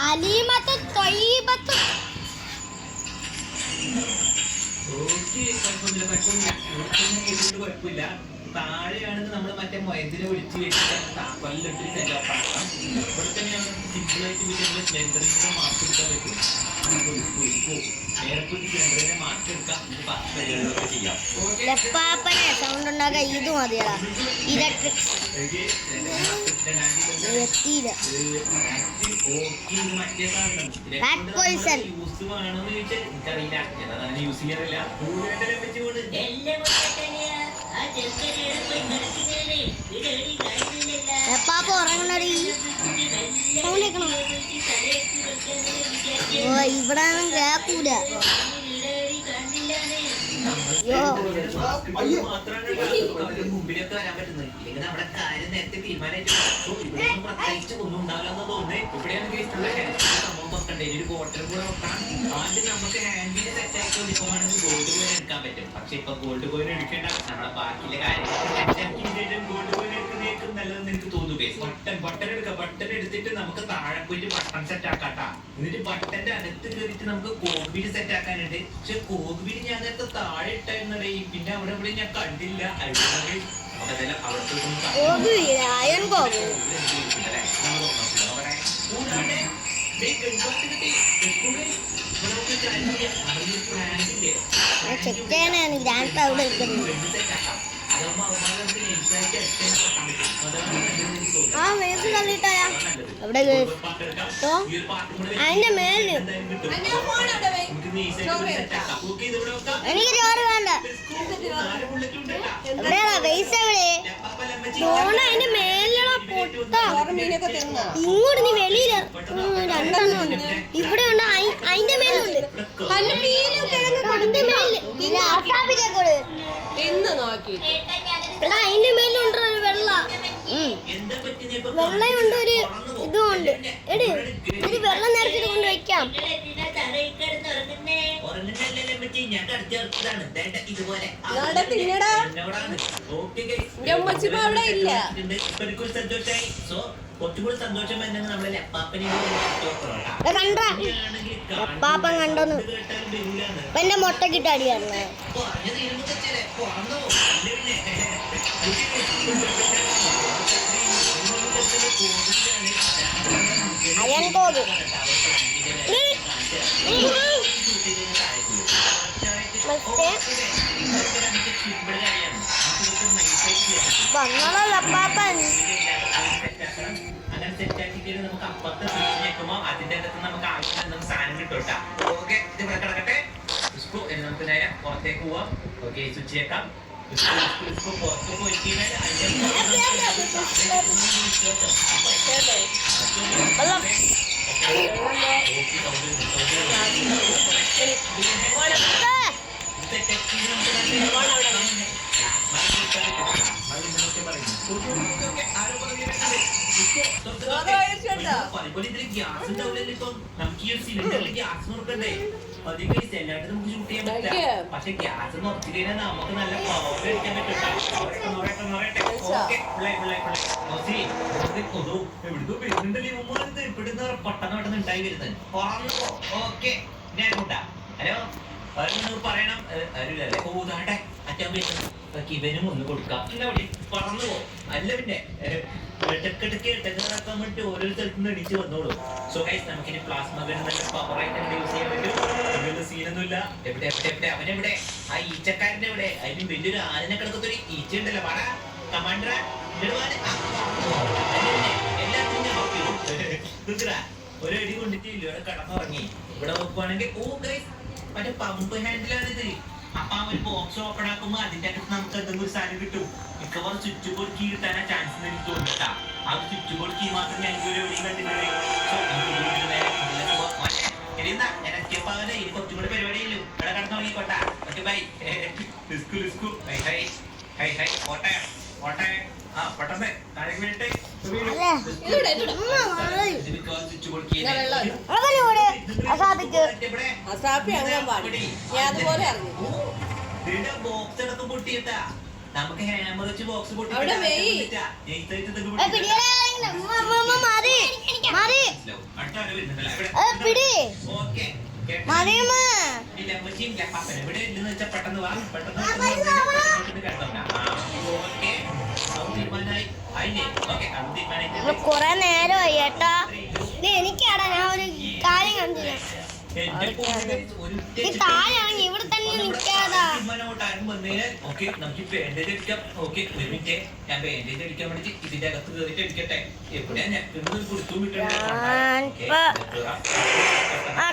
അലീമത്ത് തൊയ്ബത്ത്. കുഴപ്പമില്ല. താഴെയാണെങ്കിൽ നമ്മൾ മറ്റേ മൊയത്തിനെ വിളിച്ച് വെച്ചിട്ട് കൊല്ലിട്ട് സെറ്റപ്പ് ആക്കാം. ഇവിടെ തന്നെയാണ് സിമ്പിളായിട്ട് സ്ലെൻഡറിന്റെ മാർക്ക് എടുക്കാൻ പറ്റും. നേരത്തെ സ്ലെൻഡറിന്റെ മാർക്ക് എടുക്കാം. പരിപാടികളൊക്കെ ചെയ്യാം. ലെപ്പാപ്പനെ സൗണ്ട് ഉണ്ടാക്കാൻ ഇത് മതിയടാ. ഇലക്ട്രിക് എത്തിയില്ല. Rat poison. യൂസ് വേണമെന്ന് ചോദിച്ചാൽ എനിക്കറിയില്ല. ഞാൻ യൂസ് ചെയ്യാറില്ല. ലെപ്പാപ്പ ഉറങ്ങണടി. സൗണ്ട് കേൾക്കണം. ഓ ഇവിടെ കേക്കൂല. മുമ്പിലൊക്കെ വരാൻ പറ്റുന്നത്. ഇല്ലെങ്കിൽ നമ്മുടെ കാര്യം നേരത്തെ തീരുമാനമായിട്ട് പ്രത്യേകിച്ച് ഒന്നും ഉണ്ടാവില്ലെന്ന് തോന്നുന്നത്. ഇവിടെയാണെങ്കിൽ സംഭവം വെക്കണ്ടേ, ഒരു ക്വാർട്ടർ കൂടെ വെക്കണം. ആദ്യം നമുക്ക് ഹാൻഡിൽ സെറ്റ് ആക്കി ഒതുക്കുവാണെങ്കിൽ ഗോൾഡ് കോയിൻ എടുക്കാൻ പറ്റും. പക്ഷെ ഇപ്പൊ ഗോൾഡ് കോയിൻ എടുക്കേണ്ട, നമ്മുടെ ബാക്കിയുള്ള കാര്യങ്ങൾ ഗോൾഡ് കോയിൻ എടുക്കുന്നേക്കും നല്ലതെന്ന് എനിക്ക് തോന്നുക. ബട്ടൺ എടുക്കാം. ബട്ടൺ എടുത്തിട്ട് നമുക്ക് താഴെ പോയിട്ട് ബട്ടൺ സെറ്റ് ആക്കാട്ടാ. എന്നിട്ട് ബട്ടന്റെ അകത്ത് കയറിയിട്ട് നമുക്ക് കോക്ക്പിറ്റ് സെറ്റ് ആക്കാനുണ്ട്. പക്ഷെ കോക്ക്പിറ്റ് ഞാൻ നേരത്തെ താഴെ ഇട്ടായിരുന്നേ. പിന്നെ അവിടെ ഇവിടെ ഞാൻ കണ്ടില്ല. അയൺ ബോബ് ചെക്ക് ചെയ്യാനാണ് ഗ്രാൻഡ് അവിടെ നിൽക്കുന്നത്. ആ വേസ്റ്റ് തള്ളിട്ടായാ അവിടെ അതിന്റെ മേലില് എനിക്ക് ചോറ് വേണ്ട. എവിടെയാ പൈസ? എവിടെ ഫോൺ അതിന്റെ മേലിലുള്ള പൊട്ട. ഇങ്ങോട്ട് നീ വെളിയില് രണ്ടെണ്ണം ഉണ്ട്. ഇവിടെ ഉണ്ട്. അതിന്റെ മേലുണ്ട്. അതിന്റെ മേലില് പിന്നെ ആസാബിക്കോട് എടാ അതിന്റെ മേലുണ്ട് ഒരു വെള്ള. വെള്ളയുണ്ട്, ഒരു ഇതുമുണ്ട്. എടി ഒരു വെള്ളം നിറച്ചിട്ട് കൊണ്ട് വെക്കാം. കുറച്ചുകൂടി സന്തോഷം വരുന്നത് നമ്മളെ ലെപ്പാപ്പനെ കണ്ടാ പാപ്പൻ കണ്ടോന്ന്. എന്റെ മുട്ടക്കിട്ട് അടിയാണ്. വന്നോളൂ അപ്പാപ്പൻ. അങ്ങനെ സെറ്റാക്കിയിട്ട് നമുക്ക് അപ്പുറത്തെ സ്വിച്ച് ഞെക്കുമ്പോൾ അതിന്റെ അകത്ത് നമുക്ക് ആവശ്യം നമുക്ക് സാധനം കിട്ടോട്ടാ. ഓക്കെ, ഇത് ഇവിടെ കിടക്കട്ടെ. നമുക്ക് നേരെ പുറത്തേക്ക് പോവാം. ഓക്കെ, സ്വിച്ച് ഞെക്കാം. പുറത്ത് പോയി കഴിഞ്ഞാൽ ഗ്യാസ് ഉണ്ടാവില്ലല്ലോ. ഇപ്പം നമുക്ക് ഈ ഒരു സിലിണ്ടറിൽ ഗ്യാസ് നോക്കണ്ടേ, അധികം എല്ലാവരും നമുക്ക് ഷൂട്ട് ചെയ്യാൻ പറ്റില്ല. പക്ഷെ ഗ്യാസ് നോക്കി കഴിഞ്ഞാൽ നമുക്ക് നല്ല പവർ അടിക്കാൻ പറ്റും. പെട്ടെന്ന് ഉണ്ടായി വരുന്നത്. ഓക്കെ, ഞാൻ കൂട്ടാ. ഹലോ, പറയണം. അറിയില്ലല്ലേ? ഊതാട്ടെ അച്ഛൻ ഇവനും ഒന്ന് കൊടുക്കാം. എന്താ പറയും, പറന്നു പോ. അല്ല പിന്നെ ഇടക്കിടക്ക് ഇടങ്ങാറാക്കാൻ വേണ്ടി ഓരോ സ്ഥലത്ത് നിന്ന് ഇടിച്ച് വന്നോളൂ. സോ ഗൈസ്, നമുക്കിനി പ്ലാസ്മ ഗൺ നല്ല പവറായിട്ട് യൂസ് ചെയ്യാൻ പറ്റും. അങ്ങനത്തെ സീനൊന്നുമില്ല. എവിടെ എവിടെ എവിടെ അവനെവിടെ? ആ ഈച്ചക്കാരന്റെ എവിടെ? അതിന് വലിയൊരു ആനനെ കിടക്കത്തൊരു ഈച്ച ഉണ്ടല്ലോ. പറ കമാൻഡറ, എല്ലാത്തിനും ഒരു അടി കൊണ്ടിട്ടില്ല. ഇവിടെ കടന്നുറങ്ങി. ഇവിടെ നോക്കുവാണെങ്കിൽ ഓ ഗൈസ്, മറ്റേ പമ്പ് ഹാൻഡിലാണിത്. അപ്പൊ ആ ഒരു ബോക്സ് ഓപ്പൺ ആക്കുമ്പോ അതിന്റെ അകത്ത് നമുക്ക് എന്തെങ്കിലും ഒരു സാധനം കിട്ടും. മിക്കവാറും സ്വിച്ച് ബോർഡ് കീ കിട്ടാനാ ചാൻസ് എനിക്ക് തോന്നിട്ടാ. ആ ഒരു സ്വിച്ച് ബോർഡ് കീ മാത്രം ഞാൻ ഇതുവരെ എവിടെയും കണ്ടിട്ടുണ്ടേ. ഞാൻ എസ്കേപ്പ് ആവാതെ ഇനി കുറച്ചും കൂടെ പരിപാടിയില്ലു. ഇവിടെ കടന്നു തുടങ്ങിക്കോട്ടാ. Okay bye. ഓട്ടെ ഓട്ടെ. ആ പെട്ടെന്ന് താഴേക്ക് വീട്ടെ. ബോക്സ് അടക്കം പൊട്ടിയിട്ടാ. നമുക്ക് ഹാമർ വെച്ച് ബോക്സ് പൊട്ടി പെട്ടെന്ന് വാ. പെട്ടെന്ന് കൊറേ നേരമായി ഏട്ടാ. എനിക്കാടാ, ഞാൻ ഒരു കാര്യം കണ്ടില്ല. ഈ താഴെയാണെങ്കി ഇവിടെ തന്നെ നിൽക്കാതാ. ഇതിന്റെ അകത്ത് കയറിട്ട് അടിക്കട്ടെ. എവിടെയാ ഞെക്കുന്നത്?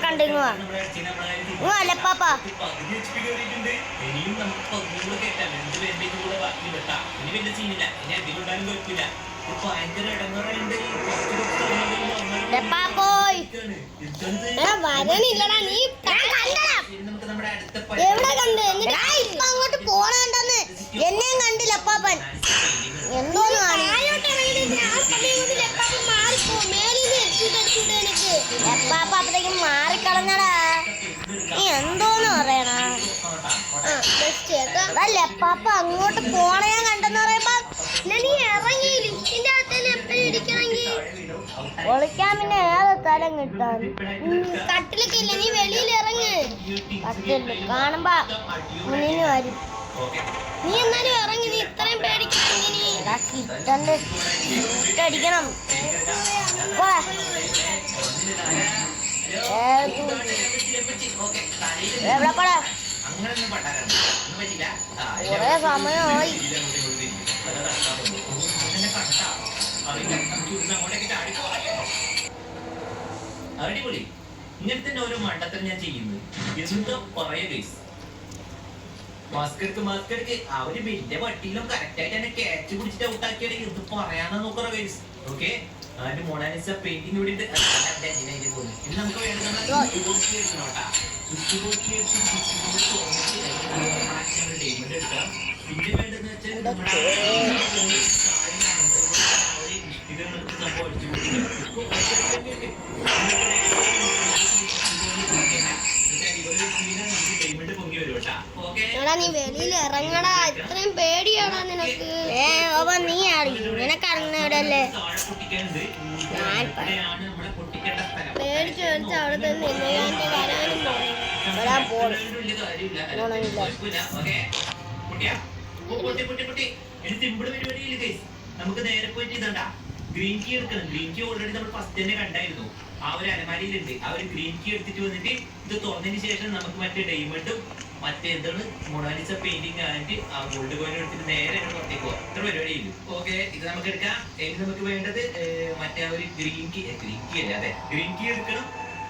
കണ്ടിങ്ങുവാ പാപ്പ. ഇനിയും നമുക്ക് പകുതി കേട്ടാ. 2 പേരുടെയും കൂടെ ബാക്കി വെട്ടാ. ഇനി വലിയ സീനില്ല. ഇനി അധികം ഉണ്ടാലും കുഴപ്പമില്ല. ഭയങ്കര ഇടങ്ങറുണ്ട്. വരണില്ലടാ നീ. എവിടെ കണ്ട്? ഇപ്പൊ അങ്ങോട്ട് പോണെന്ന് എന്നെയും കണ്ടില്ല അപ്പാപ്പൻ. എന്തോന്ന് എപ്പാപ്പ അപ്പത്തേക്കും മാറിക്കളഞ്ഞടാ. നീ എന്തോന്ന് പറയണ? അതല്ല എപ്പാപ്പ അങ്ങോട്ട് പോണ ഞാൻ കണ്ടെന്ന് പറയുമ്പോ നീ ഇറങ്ങി ലിഫ്റ്റിന്റെ അകത്തേക്ക് എപ്പോഴും ഇരിക്കണമെങ്കിൽ ഒളിക്കാൻ പിന്നെ ഏറെ സ്ഥലം കിട്ടാൻ. കട്ടിലൊക്കെ ഇല്ല, നീ വെളിയിൽ ഇറങ്ങ്. കട്ടില് കാണുമ്പോ മുന്നിന് വരും. നീ എന്നാലും ഇറങ്ങി. നീ ഇത്രയും പേടിക്കണം. എവിടെ പോടാ? കൊറേ സമയമായി. അടിപൊളി. ഇങ്ങനത്തെ ഓരോ മണ്ടത്തരം ഞാൻ ചെയ്യുന്നത് എന്താ പറയാ ഗൈസ്. മാസ്കെടുക്ക് അവര് വലിയ വട്ടിയിലും കറക്റ്റായിട്ട് എന്നെ ക്യാച്ച് പിടിച്ചിട്ട് ഔട്ടാക്കിയാണ് എന്ത് പറയാനാ നോക്കറ ഗൈസ്. ഓക്കെ, അതിന്റെ മൊണാലിസ പെയിന്റിങ് ഇവിടെ ഉണ്ട്. ഇനി നമുക്ക് വേണ്ടത് എടുക്കാം. പിന്നെ വേണ്ടതെന്ന് വെച്ചാൽ എടാ നീ വെളിയിൽ ഇറങ്ങടാ. ഇത്രയും പേടിയാടാ നിനക്ക്. നീ അറിയും നിനക്ക് അറിഞ്ഞവിടല്ലേ. പേടിച്ചു വെച്ച് അവിടെ തന്നെ വരാനും വരാൻ നമുക്ക് നേരെ പോയിട്ട് ഇതണ്ടാ ഗ്രീൻ കീ എടുക്കണം. ഗ്രീൻ കീ ഓൾറെഡി നമ്മൾ ഫസ്റ്റ് തന്നെ കണ്ടായിരുന്നു. ആ ഒരു അലമാരിയിലുണ്ട്. ആ ഒരു ഗ്രീൻ കീ എടുത്തിട്ട് വന്നിട്ട് ഇത് തുറന്നതിന് ശേഷം നമുക്ക് മറ്റേ ഡയമണ്ടും മറ്റേ എന്താണ് മൊണാലിസ പെയിന്റിംഗ് ആയിട്ട് ആ ഗോൾഡ് കോയിൻ എടുത്തിട്ട് നേരെ അങ്ങ് പുറത്തേക്ക് പോകാം. ഇത്ര പരിപാടിയില്ല. ഓക്കെ, ഇത് നമുക്ക് എടുക്കാം. ഇനി നമുക്ക് വേണ്ടത് മറ്റേ ഒരു ഗ്രീൻ കീ അല്ലേ? അതെ, ഗ്രീൻ കീ എടുക്കണം.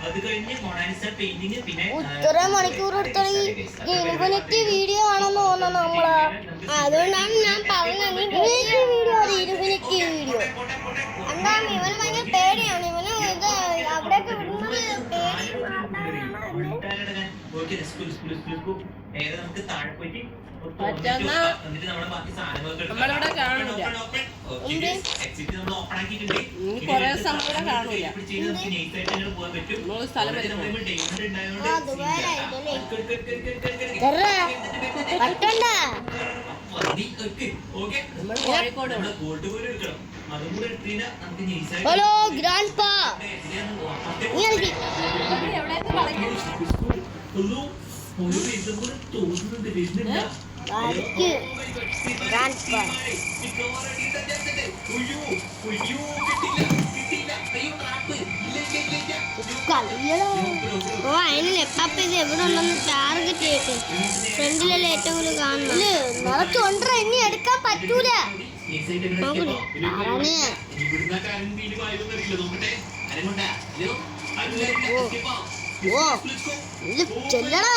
അത് കഴിഞ്ഞ് മൊണാലിസ പെയിന്റിങ്. പിന്നെ ഇത്ര മണിക്കൂർ എടുത്താണെങ്കിൽ ഇൻഫിനിറ്റി വീഡിയോ ആണെന്ന് തോന്നുന്നു നമ്മള്. അതുകൊണ്ടാണ് ഞാൻ പറഞ്ഞത് ഇൻഫിനിറ്റി വീഡിയോ. ഇൻഫിനിറ്റി വീഡിയോ എന്താ ഇവന് ഭയങ്കര പേടിയാണ്. ഇവന് ഇത് അവിടെയൊക്കെ വിടുന്നത് പേടി നേരെ നമുക്ക് താഴെ പോയിട്ട് മറ്റന്നാ എന്നിട്ട് നമ്മുടെ ബാക്കി സാധനങ്ങളൊക്കെ നമ്മളിവിടെ കാണൂല. എക്സിറ്റ് നമ്മൾ ഓപ്പൺ ആക്കിയിട്ടുണ്ട്. ഇനി കുറേ ദിവസം ഇവിടെ കാണൂല. പോകാൻ പറ്റും. നമ്മള് സ്ഥലം വരെ പോകും. നമ്മൾ കോഴിക്കോട് പോകും. ഹലോ ഗ്രാൻഡ് പാ എവിടേക്ക് കളിക്കും? ഓ അതിന് ലെപ്പാപ്പ ഇത് എവിടെ ഉണ്ടെന്ന് ടാർഗറ്റ് ചെയ്തിട്ട് ഫ്രണ്ടിലല്ലേ ഏറ്റവും കൂടുതൽ കാണുന്നത്. നിറച്ചുകൊണ്ടോ ഇനി എടുക്കാൻ പറ്റൂല. ഓ ഇത് ചെല്ലടാ.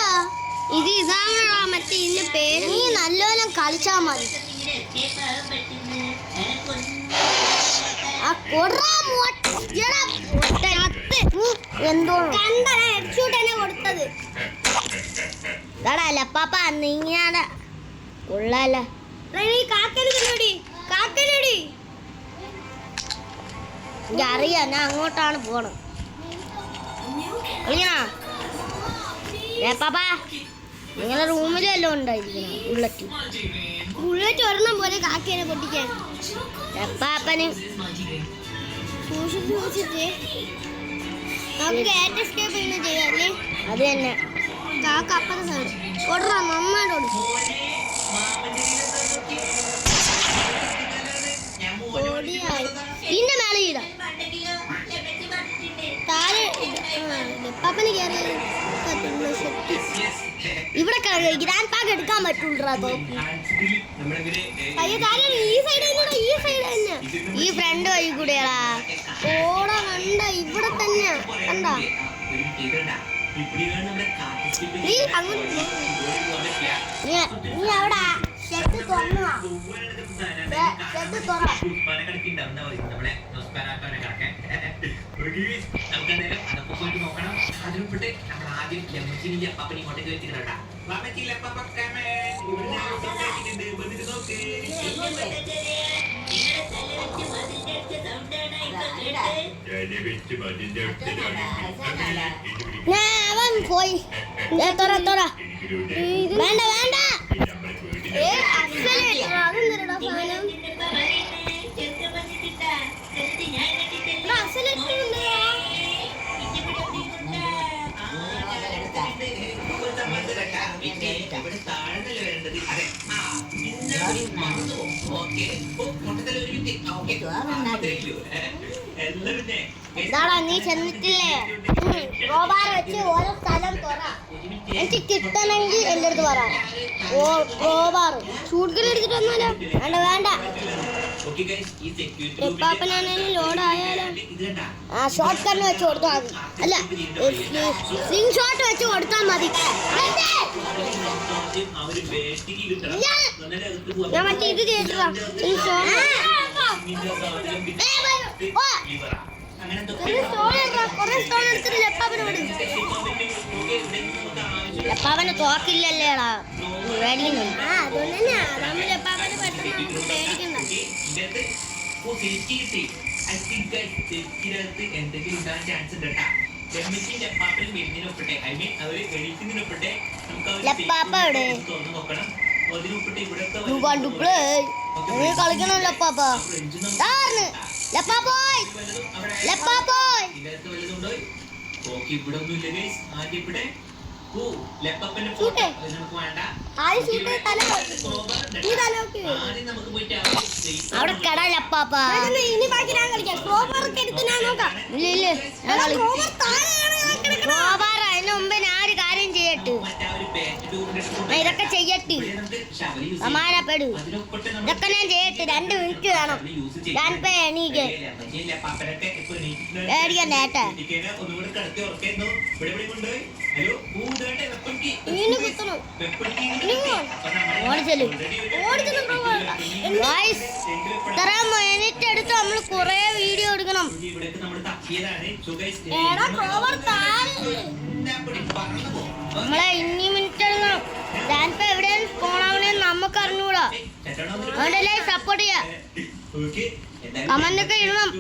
ഇത് ഇതാണോ മറ്റേ ഇതിന്റെ പേര്? നീ നല്ലോണം കളിച്ചാ മതി. എന്തോ കണ്ടടാ ഹെഡ്ഷൂട്ട് തന്നെ കൊടുത്തത്. ലെപ്പാപ്പ നീങ്ങാടെ കൊള്ളാല. എനിക്കറിയാം ഞാൻ അങ്ങോട്ടാണ് പോണം. ലെപ്പാപ്പ നിങ്ങളെ റൂമിലല്ലോ ഉണ്ടായിരിക്കണം ബുള്ളറ്റ്. ബുള്ളറ്റ് ഒരെണ്ണം പോലെ കാക്കേനെ പൊട്ടിക്കാൻ. ലെപ്പാപ്പന് സൂക്ഷിച്ചിട്ട് നമുക്ക് ഗേറ്റ് എസ്കേപ്പ് ചെയ്യാല്ലേ? അത് തന്നെ. കാക്ക അപ്പത്തെ സൈഡ് കൊടുറാ നന്നായിട്ട് ഇതിന്റെ മേലെ ഇടാം. താഴെ ലെപ്പാപ്പന് കയറി ഇവിടെ ഗ്രാൻഡ് പാക്ക് എടുക്കാൻ പറ്റൂടാ. അയ്യോ താരം ഈ സൈഡ് തന്നെ, ഈ സൈഡ് തന്നെ, ഈ ഫ്രണ്ട് വഴി കൂടെയാടാ. ഓടാ കണ്ട ഇവിടെ തന്നെ കണ്ട. നീ അങ്ങോട്ട് നീ അവിടെ ഷെഡ് തുറന്നു. ഷെഡ് തുറന്നു. നോക്കണം. അതിനുൾപ്പെട്ട് നമ്മൾ ആദ്യം ലെമ്മച്ചിനെ അപ്പനെ ഇങ്ങോട്ടേക്ക് വെച്ചിട്ടുണ്ടാ. അവൻ പോയി. വേണ്ട വേണ്ട അതെന്താ സാധനം? ഇവിടെ താഴ്ന്നല്ലേ വേണ്ടത്? അതെ. എന്താടാ നീ ചെന്നിട്ടില്ലേ? റോബാർ വെച്ച് ഓരോ സ്ഥലം തുറ. എനിക്ക് കിട്ടണമെങ്കിൽ എൻ്റെ അടുത്ത് പറ. റോബാർ ഷൂട്ട് എടുത്തിട്ട് വന്നാലോ? വേണ്ട വേണ്ട. എപ്പാപ്പനാണേലും ലോഡായാലോ? ആ ഷോർട്ട് കണ്ണ് വെച്ച് കൊടുത്താൽ മതി. അല്ല സ്ലിംഗ് ഷോട്ട് വെച്ച് കൊടുത്താൽ മതി. ഞാൻ മറ്റേ ഇത് ചെയ്തിട്ടാ ലെപ്പാപ്പന് തോക്കില്ലല്ലേടാ പേടിക്കുന്നുണ്ട്. അതുകൊണ്ട് തന്നെ അതാകുമ്പോ ലെപ്പാപ്പന് പെട്ടെന്ന് പേടിക്കണ്ട. എന്തെങ്കിലും ഉണ്ടാകാൻ ചാൻസ് ഉണ്ട് കേട്ടാ. ലെപ്പാപ്പ എവിടെ? നീ കളിക്കണം ലെപ്പാപ്പ. ലെപ്പാപ്പോയ് ലെപ്പാപ്പോയ്. ഇവിടെ ഒന്നും ഇല്ല ഗൈസ്. ആദ്യം ഇവിടെ അവിടെ കട ലെപ്പാപ്പ. റോബാർ അതിന് മുമ്പ് ഞാൻ ഒരു കാര്യം ചെയ്യട്ടെ. ഞാൻ ഇതൊക്കെ ചെയ്യട്ടെ. സമാനപ്പെടൂ. ഇതൊക്കെ ഞാൻ ചെയ്യട്ടെ. 2 മിനിറ്റ് വേണം. ഞാനിപ്പോ എണീക്ക് പേടിക്കണ്ട ഏട്ടാ. ഇനി കുത്തണം. ഓടിച്ചെല്ലു. ഇത്ര മിനിറ്റ് എടുത്ത് നമ്മൾ കൊറേ വീഡിയോ എടുക്കണം. നമ്മളെ ഇനി മിനിറ്റ് എടുക്കണം. ഞാനിപ്പോ എവിടെയാണ് പോണവനെന്ന് നമുക്ക് അറിഞ്ഞൂടാ. അതുകൊണ്ടല്ലേ സപ്പോർട്ട് ചെയ്യാ. കമന്റ് ഒക്കെ ഇടണം.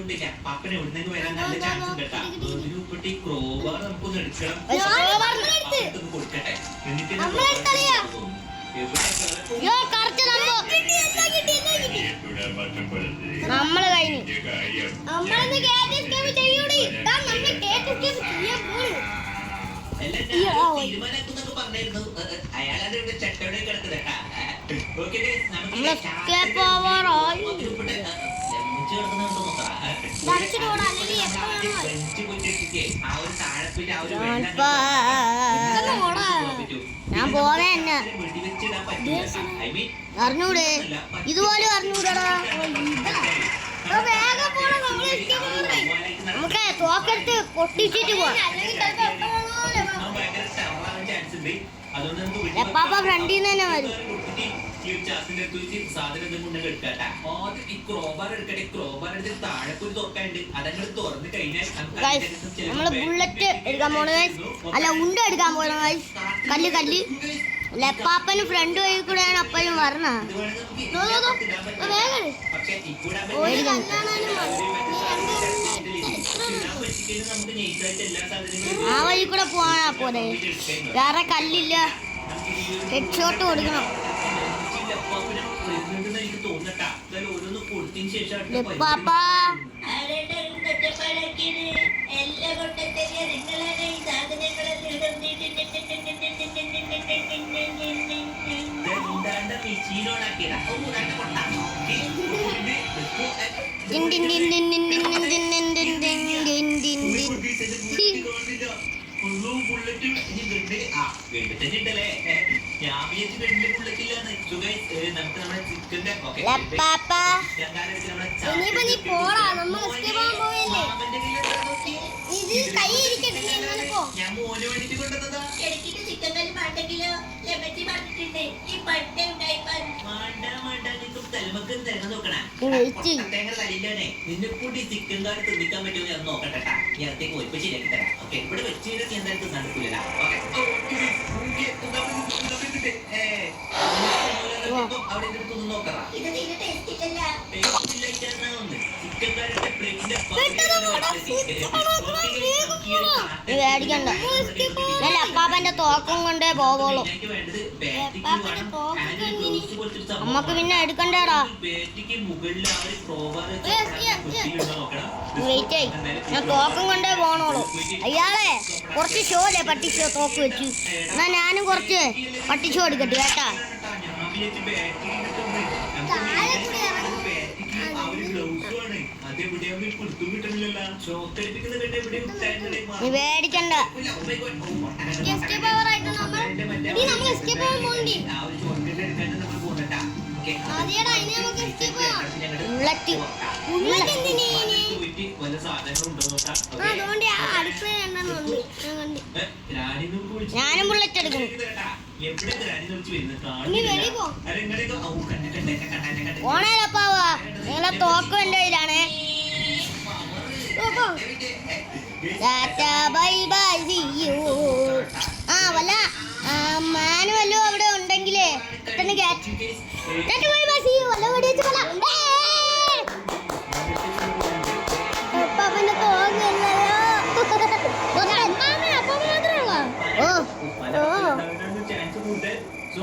നമ്മള് കഴിഞ്ഞു. ഞാൻ പോവേ തന്നെ അറിഞ്ഞൂടെ? ഇതുപോലെ അറിഞ്ഞൂടാ. നമുക്ക് തോക്കെടുത്ത് പൊട്ടിച്ചിട്ട് പോവാം. പാപ്പ ഫ്രണ്ടിൽ നിന്ന് തന്നെ വരും. നമ്മള് ബുള്ളറ്റ് എടുക്കാൻ പോണ അല്ല ഉണ്ട എടുക്കാൻ പോണ കല്ല് ലെപ്പാപ്പനും ഫ്രണ്ട് വഴി കൂടെയാണ് അപ്പനും പറഞ്ഞ. ആ വഴി കൂടെ പോവാനാ പോലെ. വേറെ കല്ലില്ല. ഹെഡ് ഷോട്ട് കൊടുക്കണം. ലെപ്പാപ്പാ ഇനിയിപ്പോ നീ പോടാ. നമ്മൾ ഞാൻ മോന് വേണ്ടിട്ട് കൊണ്ടുവന്നതാ. നിന്നെ കൂടി ചിക്കൻ കറി തിന്നിക്കാൻ പറ്റുമോ ഞാൻ നോക്കട്ടെ. നേരത്തേക്ക് പോയി ശരിയാക്കി തരാം. ഓക്കെ ഇവിടെ വെച്ച് നീ എന്തായാലും നടക്കൂല. അവിടെ എടുത്തൊന്ന് നോക്കറ. പേടിക്കണ്ട. ഞാൻ അപ്പാപ്പന്റെ തോക്കും കൊണ്ടേ പോവുള്ളൂ. നമ്മക്ക് പിന്നെ എടുക്കണ്ടേടാ. വെയിറ്റ് ആയി. ഞാൻ തോക്കും കൊണ്ടേ പോണോളൂ. അയാളെ കുറച്ച് ഷോ അല്ലേ പട്ടി ഷോ തോക്ക് വെച്ചു. എന്നാ ഞാനും കുറച്ച് പട്ടി ഷോ എടുക്കട്ടെ കേട്ടാ. നീ പേടിക്കണ്ട. ഞാനും ബുള്ളറ്റ് എടുക്കും. ഓണേലപ്പാവാ നിങ്ങളെ തോക്കും എൻ്റെ കയ്യിലാണ്. ആ വല്ല മാനുവല്ലോ അവിടെ ഉണ്ടെങ്കിലേ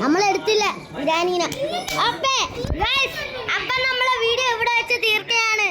നമ്മളെടുത്തില്ല ബിരിയാണീനെ. അപ്പൊ നമ്മളെ വീഡിയോ ഇവിടെ വെച്ച് തീർക്കുകയാണ്.